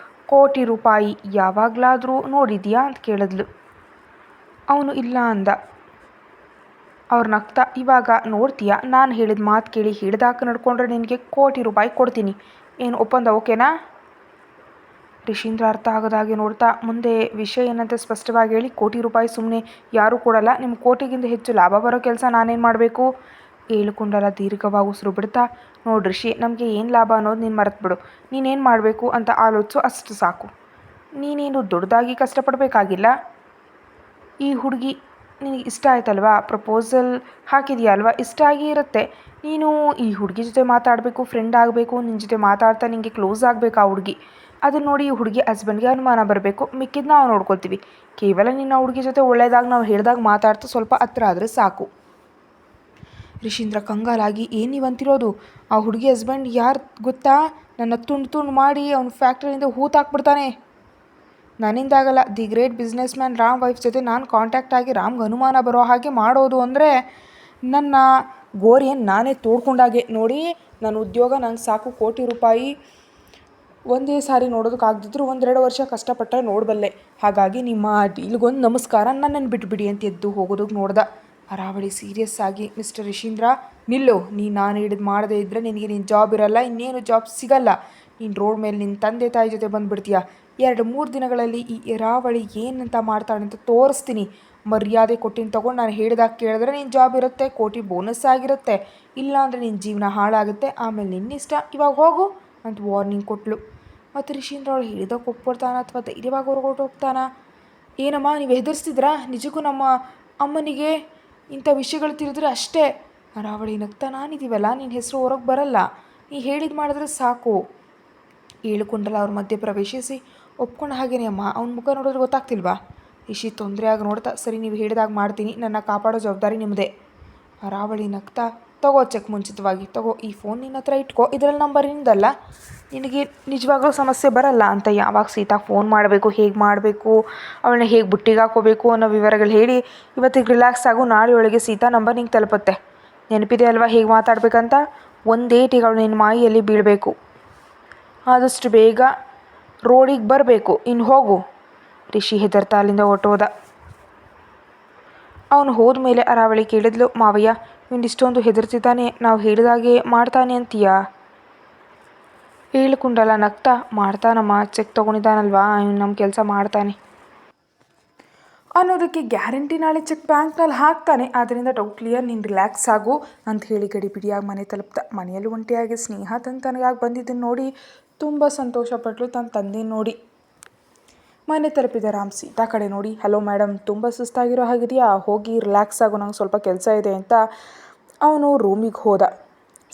₹1,00,00,000 ಯಾವಾಗಲಾದರೂ ನೋಡಿದ್ಯಾ ಅಂತ ಕೇಳಿದ್ಲು. ಅವನು ಇಲ್ಲ ಅಂದ. ಅವ್ರು ನಗ್ತಾ, ಇವಾಗ ನೋಡ್ತೀಯಾ, ನಾನು ಹೇಳಿದ ಮಾತು ಕೇಳಿ ಹಿಡ್ದಾಕ ನಡ್ಕೊಂಡ್ರೆ ನಿನಗೆ ₹1,00,00,000 ಕೊಡ್ತೀನಿ, ಏನು ಒಪ್ಪಂದ ಓಕೆನಾ? ರಿಷೀಂದ್ರ ಅರ್ಥ ಆಗದಾಗೆ ನೋಡ್ತಾ, ಮುಂದೆ ವಿಷಯ ಏನಂತ ಸ್ಪಷ್ಟವಾಗಿ ಹೇಳಿ. ₹1,00,00,000 ಸುಮ್ಮನೆ ಯಾರೂ ಕೊಡಲ್ಲ. ನಿಮ್ಮ 1,00,00,000ಗಿಂತ ಹೆಚ್ಚು ಲಾಭ ಬರೋ ಕೆಲಸ ನಾನೇನು ಮಾಡಬೇಕು? ಏಳುಕುಂಡಲ ದೀರ್ಘವಾಗಿ ಉಸಿರು ಬಿಡ್ತಾ, ನೋಡಿ ರಿಷಿ, ನಮಗೆ ಏನು ಲಾಭ ಅನ್ನೋದು ನೀನು ಮರೆತುಬಿಡು. ನೀನೇನು ಮಾಡಬೇಕು ಅಂತ ಆಲೋಚಿಸು, ಅಷ್ಟು ಸಾಕು. ನೀನೇನು ದೊಡ್ಡದಾಗಿ ಕಷ್ಟಪಡಬೇಕಾಗಿಲ್ಲ. ಈ ಹುಡುಗಿ ನಿನಗೆ ಇಷ್ಟ ಆಯ್ತಲ್ವಾ, ಪ್ರಪೋಸಲ್ ಹಾಕಿದೆಯಾ ಅಲ್ವಾ, ಇಷ್ಟ ಆಗಿ ಇರುತ್ತೆ. ನೀನು ಈ ಹುಡುಗಿ ಜೊತೆ ಮಾತಾಡಬೇಕು, ಫ್ರೆಂಡ್ ಆಗಬೇಕು, ನಿನ್ನ ಜೊತೆ ಮಾತಾಡ್ತಾ ನಿನಗೆ ಕ್ಲೋಸ್ ಆಗಬೇಕು ಆ ಹುಡುಗಿ. ಅದನ್ನು ನೋಡಿ ಈ ಹುಡುಗಿ ಹಸ್ಬೆಂಡ್ಗೆ ಅನುಮಾನ ಬರಬೇಕು. ಮಿಕ್ಕಿದ್ದು ನಾವು ನೋಡ್ಕೊಳ್ತೀವಿ. ಕೇವಲ ನಿನ್ನ ಹುಡುಗಿ ಜೊತೆ ಒಳ್ಳೆಯದಾಗಿ ನಾವು ಹೇಳಿದಾಗ ಮಾತಾಡ್ತಾ ಸ್ವಲ್ಪ ಹತ್ರ ಆದರೆ ಸಾಕು. ರಿಷೀಂದ್ರ ಕಂಗಾಲಾಗಿ, ಏನು ನೀವು ಅಂತಿರೋದು? ಆ ಹುಡುಗಿ ಹಸ್ಬೆಂಡ್ ಯಾರು ಗೊತ್ತಾ? ನನ್ನ ತುಂಡು ಮಾಡಿ ಅವನ ಫ್ಯಾಕ್ಟ್ರಿಯಿಂದ ಹೂತಾಕ್ಬಿಡ್ತಾನೆ. ನನ್ನಿಂದಾಗಲ್ಲ. The great business man Ram wife ಜೊತೆ ನಾನು ಕಾಂಟ್ಯಾಕ್ಟ್ ಆಗಿ ರಾಮ್ಗೆ ಅನುಮಾನ ಬರೋ ಹಾಗೆ ಮಾಡೋದು ಅಂದರೆ ನನ್ನ ಗೋರಿಯನ್ನು ನಾನೇ ತೋಡ್ಕೊಂಡಾಗೆ. ನೋಡಿ, ನನ್ನ ಉದ್ಯೋಗ ನಂಗೆ ಸಾಕು. ₹1,00,00,000 ಒಂದೇ ಸಾರಿ ನೋಡೋದಕ್ಕಾಗದಿದ್ರು 1-2 ವರ್ಷ ಕಷ್ಟಪಟ್ಟರೆ ನೋಡಬಲ್ಲೆ. ಹಾಗಾಗಿ ನಿಮ್ಮ ಡೀಲ್ಗೊಂದು ನಮಸ್ಕಾರ, ನನ್ನನ್ನು ಬಿಟ್ಬಿಡಿ ಅಂತ ಎದ್ದು ಹೋಗೋದಕ್ಕೆ ನೋಡ್ದ. ಅರಾವಳಿ ಸೀರಿಯಸ್ ಆಗಿ, ಮಿಸ್ಟರ್ ರಿಷೀಂದ್ರ ನಿಲ್ಲು, ನಾನು ಹೇಳಿದ್ದು ಮಾಡದೇ ಇದ್ದರೆ ನಿನಗೆ ನಿನ್ನ ಜಾಬ್ ಇರಲ್ಲ, ಇನ್ನೇನು ಜಾಬ್ ಸಿಗಲ್ಲ. ನೀನು ರೋಡ್ ಮೇಲೆ ನಿನ್ನ ತಂದೆ ತಾಯಿ ಜೊತೆ ಬಂದುಬಿಡ್ತೀಯ. 2-3 ದಿನಗಳಲ್ಲಿ ಈ ಅರಾವಳಿ ಏನಂತ ಮಾಡ್ತಾಳೆ ಅಂತ ತೋರಿಸ್ತೀನಿ. ಮರ್ಯಾದೆ ಕೊಟ್ಟಿನ ತೊಗೊಂಡು ನಾನು ಹೇಳಿದಾಗ ಕೇಳಿದ್ರೆ ನಿನ್ನ ಜಾಬ್ ಇರುತ್ತೆ, $1,00,00,000 ಬೋನಸ್ ಆಗಿರುತ್ತೆ. ಇಲ್ಲಾಂದರೆ ನಿನ್ನ ಜೀವನ ಹಾಳಾಗುತ್ತೆ. ಆಮೇಲೆ ನಿನ್ನಿಷ್ಟ, ಇವಾಗ ಹೋಗು ಅಂತ ವಾರ್ನಿಂಗ್ ಕೊಟ್ಲು. ಮತ್ತು ರಿಷೀಂದ್ರ ಅವಳು ಹೇಳಿದಾಗ ಒಪ್ಕೊಳ್ತಾನ ಅಥವಾ ಧೈರ್ಯವಾಗಿ ಹೊರಗೊಟ್ಟು ಹೋಗ್ತಾನ? ಏನಮ್ಮ, ನೀವು ಹೆದರ್ಸ್ತಿದ್ರಾ? ನಿಜಕ್ಕೂ ನಮ್ಮ ಅಮ್ಮನಿಗೆ ಇಂಥ ವಿಷಯಗಳು ತಿಳಿದ್ರೆ ಅಷ್ಟೇ. ಅರಾವಳಿ ನಗ್ತಾ, ನಾನಿದ್ದೀವಲ್ಲ, ನಿನ್ನ ಹೆಸರು ಹೊರಗೆ ಬರಲ್ಲ, ನೀ ಹೇಳಿದ್ದು ಮಾಡಿದ್ರೆ ಸಾಕು. ಏಳುಕುಂಡಲ ಅವ್ರ ಮಧ್ಯೆ ಪ್ರವೇಶಿಸಿ, ಒಪ್ಕೊಂಡ ಹಾಗೇನೆ ಅಮ್ಮ, ಅವ್ನ ಮುಖ ನೋಡಿದ್ರೆ ಗೊತ್ತಾಗ್ತಿಲ್ವಾ? ರಿಷಿ ತೊಂದರೆಯಾಗಿ ನೋಡ್ತಾ, ಸರಿ ನೀವು ಹೇಳಿದಾಗ ಮಾಡ್ತೀನಿ, ನನ್ನ ಕಾಪಾಡೋ ಜವಾಬ್ದಾರಿ ನಿಮ್ಮದೇ. ಅರಾವಳಿ ನಗ್ತಾ, ತಗೋ ಚೆಕ್ ಮುಂಚಿತವಾಗಿ ತಗೋ, ಈ ಫೋನ್ ನಿನ್ನ ಹತ್ರ ಇಟ್ಕೋ, ಇದರಲ್ಲಿ ನಂಬರ್ ನಿಂದಲ್ಲ, ನಿನಗೆ ನಿಜವಾಗ್ಲೂ ಸಮಸ್ಯೆ ಬರಲ್ಲ ಅಂತ. ಯಾವಾಗ ಸೀತಾ ಫೋನ್ ಮಾಡಬೇಕು, ಹೇಗೆ ಮಾಡಬೇಕು, ಅವಳನ್ನ ಹೇಗೆ ಬುಟ್ಟಿಗೆ ಹಾಕೋಬೇಕು ಅನ್ನೋ ವಿವರಗಳು ಹೇಳಿ ಇವತ್ತಿಗೆ ರಿಲ್ಯಾಕ್ಸ್ ಆಗು. ನಾಳೆ ಒಳಗೆ ಸೀತಾ ನಂಬರ್ ನಿಂಗೆ ತಲುಪುತ್ತೆ. ನೆನಪಿದೆ ಅಲ್ವಾ ಹೇಗೆ ಮಾತಾಡಬೇಕಂತ? ಒಂದೇಟಿಗೆ ಅವಳು ನಿನ್ನ ಮಾಯಿಯಲ್ಲಿ ಬೀಳಬೇಕು. ಆದಷ್ಟು ಬೇಗ ರೋಡಿಗೆ ಬರಬೇಕು, ಇನ್ನು ಹೋಗು. ರಿಷಿ ಹೆದರ್ತಾ ಅಲ್ಲಿಂದ ಹೊರಟೋದ. ಅವನು ಹೋದ್ಮೇಲೆ ಅರಾವಳಿ ಕೇಳಿದ್ಲು, ಮಾವಯ್ಯ ಇಷ್ಟೊಂದು ಹೆದರ್ತಿದ್ದಾನೆ, ನಾವು ಹೇಳಿದಾಗೆ ಮಾಡ್ತಾನೆ ಅಂತೀಯಾ? ಹೇಳ್ಕೊಂಡಲ್ಲ ನಗ್ತಾ, ಮಾಡ್ತಾನಮ್ಮ, ಚೆಕ್ ತೊಗೊಂಡಿದ್ದಾನಲ್ವಾ, ಇವ್ನು ನಮ್ಮ ಕೆಲಸ ಮಾಡ್ತಾನೆ ಅನ್ನೋದಕ್ಕೆ ಗ್ಯಾರಂಟಿ ನಾಳೆ ಚೆಕ್ ಬ್ಯಾಂಕ್ನಲ್ಲಿ ಹಾಕ್ತಾನೆ, ಆದ್ದರಿಂದ ಡೌಟ್ ಕ್ಲಿಯರ್, ನೀನು ರಿಲ್ಯಾಕ್ಸ್ ಆಗು ಅಂತ ಹೇಳಿ ಗಡಿಬಿಡಿಯಾಗಿ ಮನೆ ತಲುಪ್ತಾ. ಮನೆಯಲ್ಲಿ ಒಂಟಿಯಾಗಿ ಸ್ನೇಹ ತನಗಾಗಿ ಬಂದಿದ್ದನ್ನು ನೋಡಿ ತುಂಬ ಸಂತೋಷಪಟ್ಟಳು ತನ್ನ ತಂದೆ ನೋಡಿ. ಮನೆ ತಲುಪಿದ ರಾಮ್ ಸೀತಾ ಕಡೆ ನೋಡಿ, ಹಲೋ ಮೇಡಮ್, ತುಂಬ ಸುಸ್ತಾಗಿರೋ ಹಾಗಿದೆಯಾ, ಹೋಗಿ ರಿಲ್ಯಾಕ್ಸ್ ಆಗು, ನಂಗೆ ಸ್ವಲ್ಪ ಕೆಲಸ ಇದೆ ಅಂತ ಅವನು ರೂಮಿಗೆ ಹೋದ.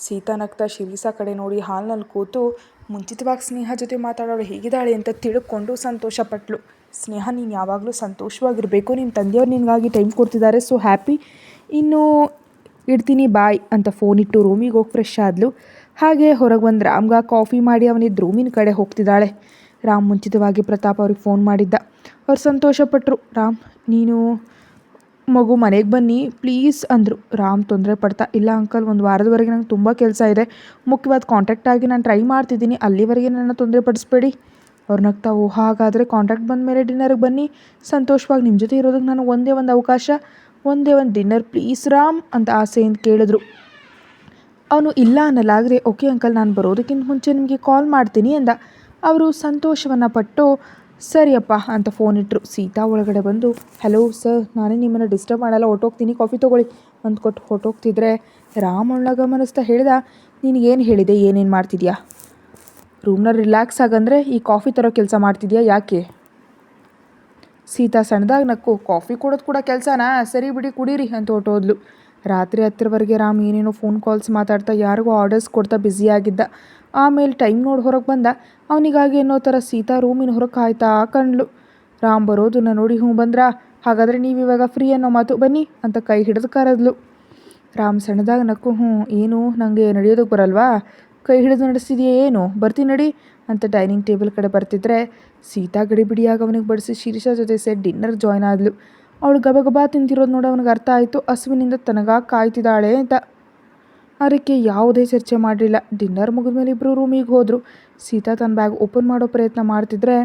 ಸೀತಾ ನಗ್ತಾ ಶಿರೀಷಾ ಕಡೆ ನೋಡಿ ಹಾಲ್ನಲ್ಲಿ ಕೂತು ಮುಂಚಿತವಾಗಿ ಸ್ನೇಹ ಜೊತೆ ಮಾತಾಡೋಳು ಹೇಗಿದ್ದಾಳೆ ಅಂತ ತಿಳ್ಕೊಂಡು ಸಂತೋಷಪಟ್ಟಳು. ಸ್ನೇಹ, ನೀನು ಯಾವಾಗಲೂ ಸಂತೋಷವಾಗಿರಬೇಕು, ನಿಮ್ಮ ತಂದೆಯವ್ರು ನಿನಗಾಗಿ ಟೈಮ್ ಕೊಡ್ತಿದ್ದಾರೆ, ಸೊ ಹ್ಯಾಪಿ, ಇನ್ನು ಇಡ್ತೀನಿ ಬಾಯ್ ಅಂತ ಫೋನ್ ಇಟ್ಟು ರೂಮಿಗೆ ಹೋಗಿ ಫ್ರೆಶ್ ಆದಳು. ಹಾಗೆ ಹೊರಗೆ ಬಂದು ರಾಮ್ಗೆ ಕಾಫಿ ಮಾಡಿ ಅವನಿದ್ದು ರೂಮಿನ ಕಡೆ ಹೋಗ್ತಿದ್ದಾಳೆ. ರಾಮ್ ಮುಂಚಿತವಾಗಿ ಪ್ರತಾಪ್ ಅವ್ರಿಗೆ ಫೋನ್ ಮಾಡಿದ್ದ. ಅವ್ರು ಸಂತೋಷಪಟ್ಟರು. ರಾಮ್, ನೀನು ಮಗು ಮನೆಗೆ ಬನ್ನಿ ಪ್ಲೀಸ್ ಅಂದರು. ರಾಮ್ ತೊಂದರೆ ಪಡ್ತಾ, ಇಲ್ಲ ಅಂಕಲ್, ಒಂದು ವಾರದವರೆಗೆ ನಂಗೆ ತುಂಬ ಕೆಲಸ ಇದೆ, ಮುಖ್ಯವಾದ ಕಾಂಟ್ಯಾಕ್ಟ್ ಆಗಿ ನಾನು ಟ್ರೈ ಮಾಡ್ತಿದ್ದೀನಿ, ಅಲ್ಲಿವರೆಗೆ ನನ್ನ ತೊಂದರೆ ಪಡಿಸ್ಬೇಡಿ. ಅವ್ರು ನಗ್ತಾ, ಓ ಹಾಗಾದರೆ ಕಾಂಟ್ಯಾಕ್ಟ್ ಬಂದ ಮೇಲೆ ಡಿನ್ನರ್ಗೆ ಬನ್ನಿ, ಸಂತೋಷವಾಗಿ ನಿಮ್ಮ ಜೊತೆ ಇರೋದಕ್ಕೆ ನಾನು ಒಂದೇ ಒಂದು ಅವಕಾಶ, ಒಂದೇ ಒಂದು ಡಿನ್ನರ್ ಪ್ಲೀಸ್ ರಾಮ್ ಅಂತ ಆಸೆಯಿಂದ ಕೇಳಿದ್ರು. ಅವನು ಇಲ್ಲ ಅನ್ನಲಾಗದೆ, ಓಕೆ ಅಂಕಲ್, ನಾನು ಬರೋದಕ್ಕಿಂತ ಮುಂಚೆ ನಿಮಗೆ ಕಾಲ್ ಮಾಡ್ತೀನಿ ಅಂದ. ಅವರು ಸಂತೋಷವನ್ನು ಪಟ್ಟು ಸರಿಯಪ್ಪ ಅಂತ ಫೋನ್ ಇಟ್ಟರು. ಸೀತಾ ಒಳಗಡೆ ಬಂದು, ಹಲೋ ಸರ್, ನಾನೇ ನಿಮ್ಮನ್ನು ಡಿಸ್ಟರ್ಬ್ ಮಾಡಲ್ಲ, ಹೊರ್ಟೋಗ್ತೀನಿ, ಕಾಫಿ ತೊಗೊಳ್ಳಿ ಅಂದ್ಕೊಟ್ಟು ಹೊರ್ಟೋಗ್ತಿದ್ರೆ ರಾಮ್ ಅವಳನ್ನ ಗಮನಿಸ್ತಾ ಹೇಳ್ದ, ನಿನಗೇನು ಹೇಳಿದೆ, ಏನೇನು ಮಾಡ್ತಿದ್ಯಾ, ರೂಮ್ನ ರಿಲ್ಯಾಕ್ಸ್ ಆಗಂದರೆ ಈ ಕಾಫಿ ತರೋ ಕೆಲಸ ಮಾಡ್ತಿದ್ಯಾ, ಯಾಕೆ? ಸೀತಾ ಸಣ್ಣದಾಗಿ ನಕ್ಕು, ಕಾಫಿ ಕೊಡೋದು ಕೂಡ ಕೆಲಸನಾ, ಸರಿ ಬಿಡಿ ಕುಡೀರಿ ಅಂತ ಹೊರಟೋದ್ಲು. ರಾತ್ರಿ 10ವರೆಗೆ ರಾಮ್ ಏನೇನೋ ಫೋನ್ ಕಾಲ್ಸ್ ಮಾತಾಡ್ತಾ ಯಾರಿಗೂ ಆರ್ಡರ್ಸ್ ಕೊಡ್ತಾ ಬ್ಯುಸಿಯಾಗಿದ್ದ. ಆಮೇಲೆ ಟೈಮ್ ನೋಡಿ ಹೊರಗೆ ಬಂದ. ಅವನಿಗಾಗಿ ಅನ್ನೋ ಥರ ಸೀತಾ ರೂಮಿನ ಹೊರಗೆ ಕಾಯ್ತಾ ಕಂಡ್ಲು. ರಾಮ್ ಬರೋದನ್ನ ನೋಡಿ, ಹ್ಞೂ ಬಂದ್ರಾ, ಹಾಗಾದರೆ ನೀವು ಇವಾಗ ಫ್ರೀ ಅನ್ನೋ ಮಾತು, ಬನ್ನಿ ಅಂತ ಕೈ ಹಿಡಿದು ಕರೆದ್ಲು. ರಾಮ್ ಸಣ್ಣದಾಗಿ ನಕ್ಕು, ಹ್ಞೂ ಏನು, ನನಗೆ ನಡೆಯೋದಕ್ಕೆ ಬರಲ್ವಾ, ಕೈ ಹಿಡಿದು ನಡೆಸ್ತಿದೆಯಾ ಏನು, ಬರ್ತೀನಿ ನಡಿ ಅಂತ ಡೈನಿಂಗ್ ಟೇಬಲ್ ಕಡೆ ಬರ್ತಿದ್ರೆ ಸೀತಾ ಗಡಿಬಿಡಿಯಾಗಿ ಅವನಿಗೆ ಬಡಿಸಿ ಶಿರೀಷಾ ಜೊತೆ ಸೇರಿ ಡಿನ್ನರ್ ಜಾಯ್ನ್ ಆದಳು. ಅವಳು ಗಬಗಬಾ ತಿಂತಿರೋದು ನೋಡಿ ಅವನಿಗೆ ಅರ್ಥ ಆಯಿತು, ಹಸುವಿನಿಂದ ತನಗಾಗಿ ಕಾಯ್ತಿದ್ದಾಳೆ ಅಂತ. ಅದಕ್ಕೆ ಯಾವುದೇ ಚರ್ಚೆ ಮಾಡಲಿಲ್ಲ. ಡಿನ್ನರ್ ಮುಗಿದ್ಮೇಲೆ ಇಬ್ಬರು ರೂಮಿಗೆ ಹೋದರು. ಸೀತಾ ತನ್ನ ಬ್ಯಾಗ್ ಓಪನ್ ಮಾಡೋ ಪ್ರಯತ್ನ ಮಾಡ್ತಿದ್ರೆ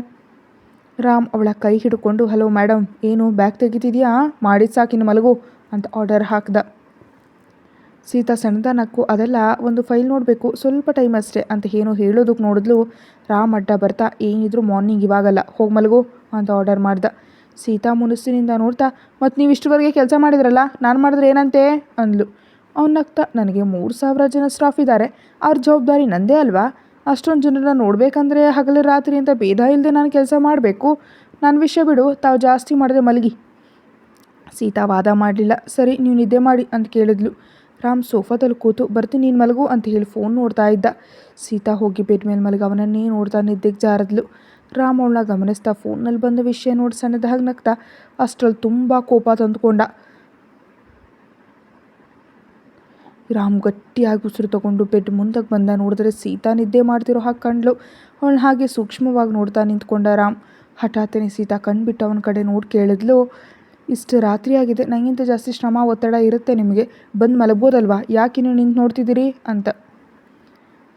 ರಾಮ್ ಅವಳ ಕೈ ಹಿಡ್ಕೊಂಡು, ಹಲೋ ಮೇಡಮ್, ಏನು ಬ್ಯಾಗ್ ತೆಗಿತಿದ್ಯಾ, ಮಾಡಿದ್ದು ಸಾಕಿನ್ನು ಮಲಗು ಅಂತ ಆರ್ಡರ್ ಹಾಕ್ದ. ಸೀತಾ ಸಣ್ಣದ ನಕ್ಕು, ಅದೆಲ್ಲ ಒಂದು ಫೈಲ್ ನೋಡಬೇಕು, ಸ್ವಲ್ಪ ಟೈಮ್ ಅಷ್ಟೇ ಅಂತ ಏನೋ ಹೇಳೋದಕ್ಕೆ ನೋಡಿದ್ಲು. ರಾಮ್ ಅಡ್ಡ ಬರ್ತಾ, ಏನಿದ್ರು ಮಾರ್ನಿಂಗ್ ಇವಾಗಲ್ಲ, ಹೋಗಿ ಮಲಗು ಅಂತ ಆರ್ಡರ್ ಮಾಡ್ದ. ಸೀತಾ ಮುನಿಸಿನಿಂದ ನೋಡ್ತಾ, ಮತ್ತು ನೀವು ಇಷ್ಟುವರೆಗೆ ಕೆಲಸ ಮಾಡಿದ್ರಲ್ಲ, ನಾನು ಮಾಡಿದ್ರೆ ಏನಂತೆ ಅಂದ್ಲು. ಅವ್ನು ನಗ್ತಾ, ನನಗೆ 3000 ಜನ ಸ್ಟಾಫ್ ಇದ್ದಾರೆ, ಅವ್ರ ಜವಾಬ್ದಾರಿ ನಂದೇ ಅಲ್ವಾ, ಅಷ್ಟೊಂದು ಜನರನ್ನ ನೋಡಬೇಕಂದ್ರೆ ಹಗಲು ರಾತ್ರಿ ಅಂತ ಭೇದ ಇಲ್ಲದೆ ನಾನು ಕೆಲಸ ಮಾಡಬೇಕು, ನನ್ನ ವಿಷಯ ಬಿಡು, ತಾವು ಜಾಸ್ತಿ ಮಾಡಿದ್ರೆ ಮಲಗಿ. ಸೀತಾ ವಾದ ಮಾಡಲಿಲ್ಲ. ಸರಿ, ನೀವು ನಿದ್ದೆ ಮಾಡಿ ಅಂತ ಕೇಳಿದ್ಲು. ರಾಮ್ ಸೋಫಾದಲ್ಲಿ ಕೂತು, ಬರ್ತೀನಿ ನೀನು ಮಲಗು ಅಂತ ಹೇಳಿ ಫೋನ್ ನೋಡ್ತಾ ಇದ್ದ. ಸೀತಾ ಹೋಗಿ ಬೆಡ್ ಮೇಲೆ ಮಲಗಿ ಅವನನ್ನೇ ನೋಡ್ತಾ ನಿದ್ದೆಗೆ ಜಾರದ್ಲು. ರಾಮ್ ಅವಳನ್ನ ಗಮನಿಸ್ತಾ ಫೋನ್ನಲ್ಲಿ ಬಂದ ವಿಷಯ ನೋಡಿ ಸಣ್ಣದಾಗಿ ನಗ್ತಾ ಅಷ್ಟರಲ್ಲಿ ತುಂಬ ಕೋಪ ತಂದುಕೊಂಡ. ರಾಮ್ ಗಟ್ಟಿಯಾಗಿ ಉಸಿರು ತಗೊಂಡು ಬೆಡ್ ಮುಂದಕ್ಕೆ ಬಂದ. ನೋಡಿದ್ರೆ ಸೀತಾ ನಿದ್ದೆ ಮಾಡ್ತಿರೋ ಹಾಗೆ ಕಂಡ್ಲು. ಅವಳನ್ನ ಹಾಗೆ ಸೂಕ್ಷ್ಮವಾಗಿ ನೋಡ್ತಾ ನಿಂತ್ಕೊಂಡ ರಾಮ್. ಹಠಾತ್ತನೆ ಸೀತಾ ಕಣ್ಬಿಟ್ಟು ಅವನ ಕಡೆ ನೋಡಿ ಕೇಳಿದ್ಲು, ಇಷ್ಟು ರಾತ್ರಿ ಆಗಿದೆ, ನನಗಿಂತ ಜಾಸ್ತಿ ಶ್ರಮ ಒತ್ತಡ ಇರುತ್ತೆ ನಿಮಗೆ, ಬಂದು ಮಲಗ್ಬೋದಲ್ವಾ, ಯಾಕೆ ನೀವು ನಿಂತು ನೋಡ್ತಿದ್ದೀರಿ ಅಂತ.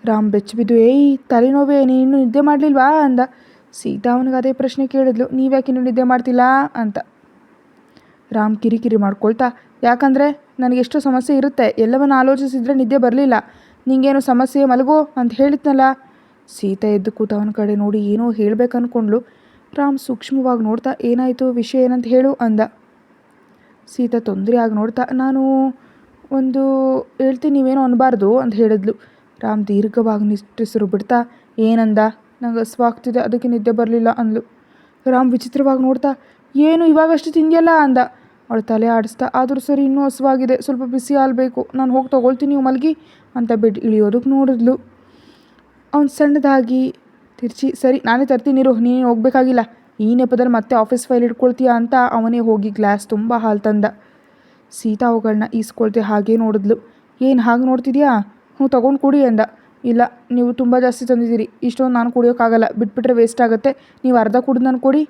ರಾಮ್ ಬೆಚ್ಚಿಬಿದ್ದು, ಏಯ್ ತಲೆನೋವೇ, ನೀನು ನಿದ್ದೆ ಮಾಡಲಿಲ್ವಾ ಅಂದ. ಸೀತಾ ಅವನಿಗೆ ಅದೇ ಪ್ರಶ್ನೆ ಕೇಳಿದ್ಲು, ನೀವ್ಯಾಕೆ ಇನ್ನೂ ನಿದ್ದೆ ಮಾಡ್ತಿಲ್ಲ ಅಂತ. ರಾಮ್ ಕಿರಿಕಿರಿ ಮಾಡ್ಕೊಳ್ತಾ, ಯಾಕಂದರೆ ನನಗೆಷ್ಟು ಸಮಸ್ಯೆ ಇರುತ್ತೆ, ಎಲ್ಲವನ್ನು ಆಲೋಚಿಸಿದರೆ ನಿದ್ದೆ ಬರಲಿಲ್ಲ, ನಿಂಗೇನು ಸಮಸ್ಯೆ, ಮಲಗೋ ಅಂತ ಹೇಳಿದ್ನಲ್ಲ. ಸೀತಾ ಎದ್ದು ಕೂತ ಅವನ ಕಡೆ ನೋಡಿ ಏನೋ ಹೇಳಬೇಕು ಅಂದ್ಕೊಂಡ್ಲು. ರಾಮ್ ಸೂಕ್ಷ್ಮವಾಗಿ ನೋಡ್ತಾ, ಏನಾಯಿತು, ವಿಷಯ ಏನಂತ ಹೇಳು ಅಂದ. ಸೀತಾ ತೊಂದರೆ ಆಗಿ ನೋಡ್ತಾ, ನಾನು ಒಂದು ಹೇಳ್ತೀನಿ, ನೀವೇನೋ ಅನ್ನಬಾರ್ದು ಅಂತ ಹೇಳಿದ್ಲು. ರಾಮ್ ದೀರ್ಘವಾಗಿ ನಿಟ್ಟುಸಿರು ಬಿಡ್ತಾ, ಏನಂದ, ನಂಗೆ ಹಸುವಾಗ್ತಿದೆ, ಅದಕ್ಕೆ ನಿದ್ದೆ ಬರಲಿಲ್ಲ ಅಂದ್ಲು. ರಾಮ್ ವಿಚಿತ್ರವಾಗಿ ನೋಡ್ತಾ, ಏನು ಇವಾಗಷ್ಟು ತಿಂದಿಯಲ್ಲ ಅಂದ. ಅವಳು ತಲೆ ಆಡಿಸ್ತಾ, ಆದರೂ ಸರಿ, ಇನ್ನೂ ಹಸುವಾಗಿದೆ, ಸ್ವಲ್ಪ ಬಿಸಿ ಹಾಲು ಬೇಕು, ನಾನು ಹೋಗಿ ತೊಗೊಳ್ತೀನಿ, ನೀವು ಮಲಗಿ ಅಂತ ಬೆಡ್ ಇಳಿಯೋದಕ್ಕೆ ನೋಡಿದ್ಲು. ಅವ್ನು ಸಣ್ಣದಾಗಿ ತಿರ್ಚಿ, ಸರಿ ನಾನೇ ತರ್ತೀನಿರು, ನೀನು ಹೋಗಬೇಕಾಗಿಲ್ಲ, ಈ ನೆಪದಲ್ಲಿ ಮತ್ತೆ ಆಫೀಸ್ ಫೈಲ್ ಇಟ್ಕೊಳ್ತೀಯಾ ಅಂತ ಅವನೇ ಹೋಗಿ ಗ್ಲಾಸ್ ತುಂಬ ಹಾಲು ತಂದ. ಸೀತಾ ಅವುಗಳನ್ನ ಈಸ್ಕೊಳ್ತೆ ಹಾಗೇ ನೋಡಿದ್ಲು. ಏನು ಹಾಗೆ ನೋಡ್ತಿದ್ಯಾ, ಹ್ಞೂ ತೊಗೊಂಡು ಕುಡಿ ಅಂದ. ಇಲ್ಲ, ನೀವು ತುಂಬ ಜಾಸ್ತಿ ತಂದಿದ್ದೀರಿ, ಇಷ್ಟೊಂದು ನಾನು ಕುಡಿಯೋಕ್ಕಾಗಲ್ಲ, ಬಿಟ್ಬಿಟ್ರೆ ವೇಸ್ಟ್ ಆಗುತ್ತೆ, ನೀವು ಅರ್ಧ ಕುಡಿದು ನಾನು ಕೊಡಿ.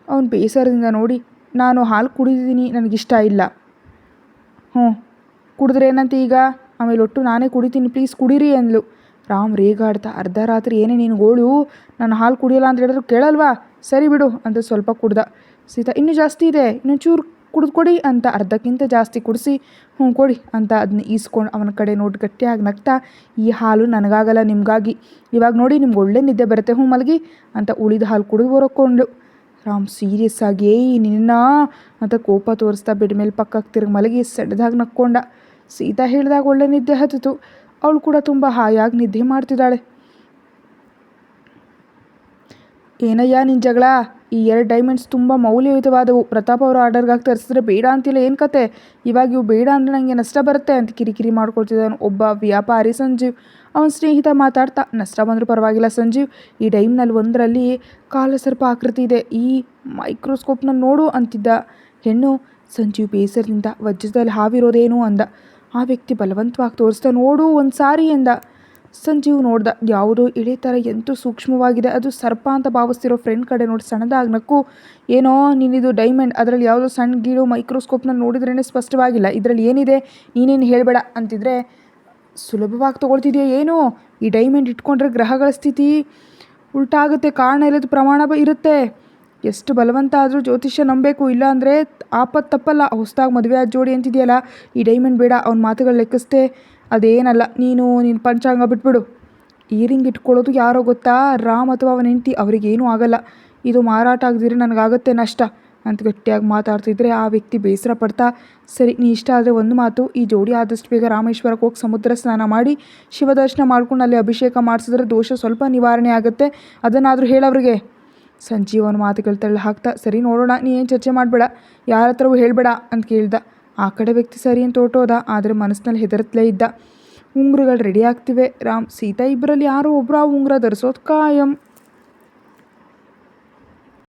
ಅವನು ಬೇಸರದಿಂದ ನೋಡಿ, ನಾನು ಹಾಲು ಕುಡಿದಿದ್ದೀನಿ, ನನಗಿಷ್ಟ ಇಲ್ಲ. ಹ್ಞೂ ಕುಡಿದ್ರೆ ಏನಂತ ಈಗ, ಆಮೇಲೆ ಒಟ್ಟು ನಾನೇ ಕುಡಿತೀನಿ, ಪ್ಲೀಸ್ ಕುಡೀರಿ ಅಂದ್ಲು. ರಾಮ್ ರೇಗಾಡ್ತಾ, ಅರ್ಧ ರಾತ್ರಿ ಏನೇ ನೀನು ಗೋಳು, ನಾನು ಹಾಲು ಕುಡಿಯಲ್ಲ ಅಂತ ಹೇಳಿದ್ರು ಕೇಳಲ್ವಾ, ಸರಿ ಬಿಡು ಅಂತ ಸ್ವಲ್ಪ ಕುಡ್ದ. ಸೀತಾ, ಇನ್ನೂ ಜಾಸ್ತಿ ಇದೆ, ಇನ್ನೊಂಚೂರು ಕುಡಿದು ಕೊಡಿ ಅಂತ ಅರ್ಧಕ್ಕಿಂತ ಜಾಸ್ತಿ ಕುಡಿಸಿ, ಹ್ಞೂ ಕೊಡಿ ಅಂತ ಅದನ್ನ ಈಸ್ಕೊಂಡು ಅವನ ಕಡೆ ನೋಡಿ ಗಟ್ಟಿಯಾಗಿ ನಗ್ತಾ, ಈ ಹಾಲು ನನಗಾಗಲ್ಲ ನಿಮಗಾಗಿ, ಇವಾಗ ನೋಡಿ ನಿಮ್ಗೆ ಒಳ್ಳೆ ನಿದ್ದೆ ಬರುತ್ತೆ, ಹ್ಞೂ ಮಲಗಿ ಅಂತ ಉಳಿದ ಹಾಲು ಕುಡಿದು ಬರೋಕ್ಕೊಂಡ್ಳು. ರಾಮ್ ಸೀರಿಯಸ್ ಆಗಿ, ಏಯ್ ನಿನ್ನ ಅಂತ ಕೋಪ ತೋರಿಸ್ತಾ ಬೆಡ್ ಮೇಲೆ ಪಕ್ಕಕ್ಕೆ ತಿರುಗಿ ಮಲಗಿ ಸೆಡ್ದಾಗಿ ನಕ್ಕೊಂಡ. ಸೀತಾ ಹೇಳಿದಾಗ ಒಳ್ಳೆ ನಿದ್ದೆ ಹತ್ತಿತು. ಅವಳು ಕೂಡ ತುಂಬ ಹಾಯಾಗಿ ನಿದ್ದೆ ಮಾಡ್ತಿದ್ದಾಳೆ. ಏನಯ್ಯ ನಿನ್ನ ಜಗಳ, ಈ 2 ಡೈಮಂಡ್ಸ್ ತುಂಬ ಮೌಲ್ಯಯುತವಾದವು, ಪ್ರತಾಪ್ ಅವರ ಆರ್ಡರ್ಗಾಗಿ ತರಿಸಿದ್ರೆ ಬೇಡ ಅಂತಿಲ್ಲ, ಏನು ಕತೆ, ಇವಾಗ ಇವು ಬೇಡ ಅಂದರೆ ನನಗೆ ನಷ್ಟ ಬರುತ್ತೆ ಅಂತ ಕಿರಿಕಿರಿ ಮಾಡ್ಕೊಳ್ತಿದ್ದಾನು ಒಬ್ಬ ವ್ಯಾಪಾರಿ ಸಂಜೀವ್. ಅವನ ಸ್ನೇಹಿತ ಮಾತಾಡ್ತಾ, ನಷ್ಟ ಬಂದರೂ ಪರವಾಗಿಲ್ಲ ಸಂಜೀವ್, ಈ ಡೈಮ್ನಲ್ಲಿ ಒಂದರಲ್ಲಿ ಕಾಲಸರ್ಪ ಆಕೃತಿ ಇದೆ, ಈ ಮೈಕ್ರೋಸ್ಕೋಪ್ನಲ್ಲಿ ನೋಡು ಅಂತಿದ್ದ. ಹೆಣ್ಣು ಸಂಜೀವ್ ಬೇಸರದಿಂದ, ವಜ್ರದಲ್ಲಿ ಹಾವಿರೋದೇನು ಅಂದ. ಆ ವ್ಯಕ್ತಿ ಬಲವಂತವಾಗಿ ತೋರಿಸ್ತಾ, ನೋಡು ಒಂದು ಸಾರಿ ಎಂದ. ಸಂಜೀವ್ ನೋಡ್ದ, ಯಾವುದೋ ಇಳೆ ಥರ ಎಂತೂ ಸೂಕ್ಷ್ಮವಾಗಿದೆ, ಅದು ಸರ್ಪ ಅಂತ ಭಾವಿಸ್ತಿರೋ ಫ್ರೆಂಡ್ ಕಡೆ ನೋಡಿ ಸಣ್ಣದಾಗಿ ನಕ್ಕು, ಏನೋ ನೀನಿದು ಡೈಮಂಡ್, ಅದರಲ್ಲಿ ಯಾವುದೋ ಸಣ್ಣ ಗೀಳು ಮೈಕ್ರೋಸ್ಕೋಪ್ನಲ್ಲಿ ನೋಡಿದ್ರೇ ಸ್ಪಷ್ಟವಾಗಿಲ್ಲ, ಇದರಲ್ಲಿ ಏನಿದೆ ನೀನೇನು ಹೇಳಬೇಡ ಅಂತಿದ್ರೆ ಸುಲಭವಾಗಿ ತೊಗೊಳ್ತಿದೆಯಾ ಏನು, ಈ ಡೈಮಂಡ್ ಇಟ್ಕೊಂಡ್ರೆ ಗ್ರಹಗಳ ಸ್ಥಿತಿ ಉಲ್ಟಾಗುತ್ತೆ, ಕಾರಣ ಇಲ್ಲದ ಪ್ರಮಾಣ ಇರುತ್ತೆ, ಎಷ್ಟು ಬಲವಂತ ಆದರೂ ಜ್ಯೋತಿಷ್ಯ ನಂಬಬೇಕು, ಇಲ್ಲ ಅಂದರೆ ಆಪತ್ತು ತಪ್ಪಲ್ಲ, ಹೊಸದಾಗಿ ಮದುವೆ ಆದ ಜೋಡಿ ಅಂತಿದೆಯಲ್ಲ, ಈ ಡೈಮಂಡ್ ಬೇಡ, ಅವ್ನ ಮಾತುಗಳು ಲೆಕ್ಕಿಸ್ತೆ, ಅದೇನಲ್ಲ, ನೀನು ಪಂಚಾಂಗ ಬಿಟ್ಬಿಡು. ಇಯರಿಂಗ್ ಇಟ್ಕೊಳ್ಳೋದು ಯಾರೋ ಗೊತ್ತಾ, ರಾಮ್ ಅಥವಾ ಅವನ ಹೆಂಡತಿ, ಅವರಿಗೇನೂ ಆಗಲ್ಲ, ಇದು ಮಾರಾಟ ಆಗದಿದ್ರೆ ನನಗಾಗತ್ತೆ ನಷ್ಟ ಅಂತ ಗಟ್ಟಿಯಾಗಿ ಮಾತಾಡ್ತಿದ್ರೆ ಆ ವ್ಯಕ್ತಿ ಬೇಸರ ಪಡ್ತಾ, ಸರಿ ನೀ ಇಷ್ಟ ಆದರೆ ಒಂದು ಮಾತು, ಈ ಜೋಡಿ ಆದಷ್ಟು ಬೇಗ ರಾಮೇಶ್ವರಕ್ಕೆ ಹೋಗಿ ಸಮುದ್ರ ಸ್ನಾನ ಮಾಡಿ ಶಿವದರ್ಶನ ಮಾಡ್ಕೊಂಡು ಅಲ್ಲಿ ಅಭಿಷೇಕ ಮಾಡಿಸಿದ್ರೆ ದೋಷ ಸ್ವಲ್ಪ ನಿವಾರಣೆ ಆಗುತ್ತೆ, ಅದನ್ನಾದರೂ ಹೇಳವ್ರಿಗೆ. ಸಂಜೀವನ ಮಾತುಗಳು ತಳ್ಳಿ ಹಾಕ್ತಾ, ಸರಿ ನೋಡೋಣ, ನೀ ಏನು ಚರ್ಚೆ ಮಾಡಬೇಡ, ಯಾರ ಹತ್ರವೂ ಹೇಳಬೇಡ ಅಂತ ಕೇಳ್ದ. ಆ ಕಡೆ ವ್ಯಕ್ತಿ ಸರಿ ಅಂತ ಹೊರಟೋದ, ಆದರೆ ಮನಸ್ಸಿನಲ್ಲಿ ಹೆದರ್ತ್ಲೇ ಇದ್ದ. ಉಂಗುರಗಳು ರೆಡಿ ಆಗ್ತಿವೆ. ರಾಮ್, ಸೀತಾ ಇಬ್ಬರಲ್ಲಿ ಯಾರೋ ಒಬ್ಬರು ಆ ಉಂಗುರ ಧರಿಸೋದು ಕಾಯಂ.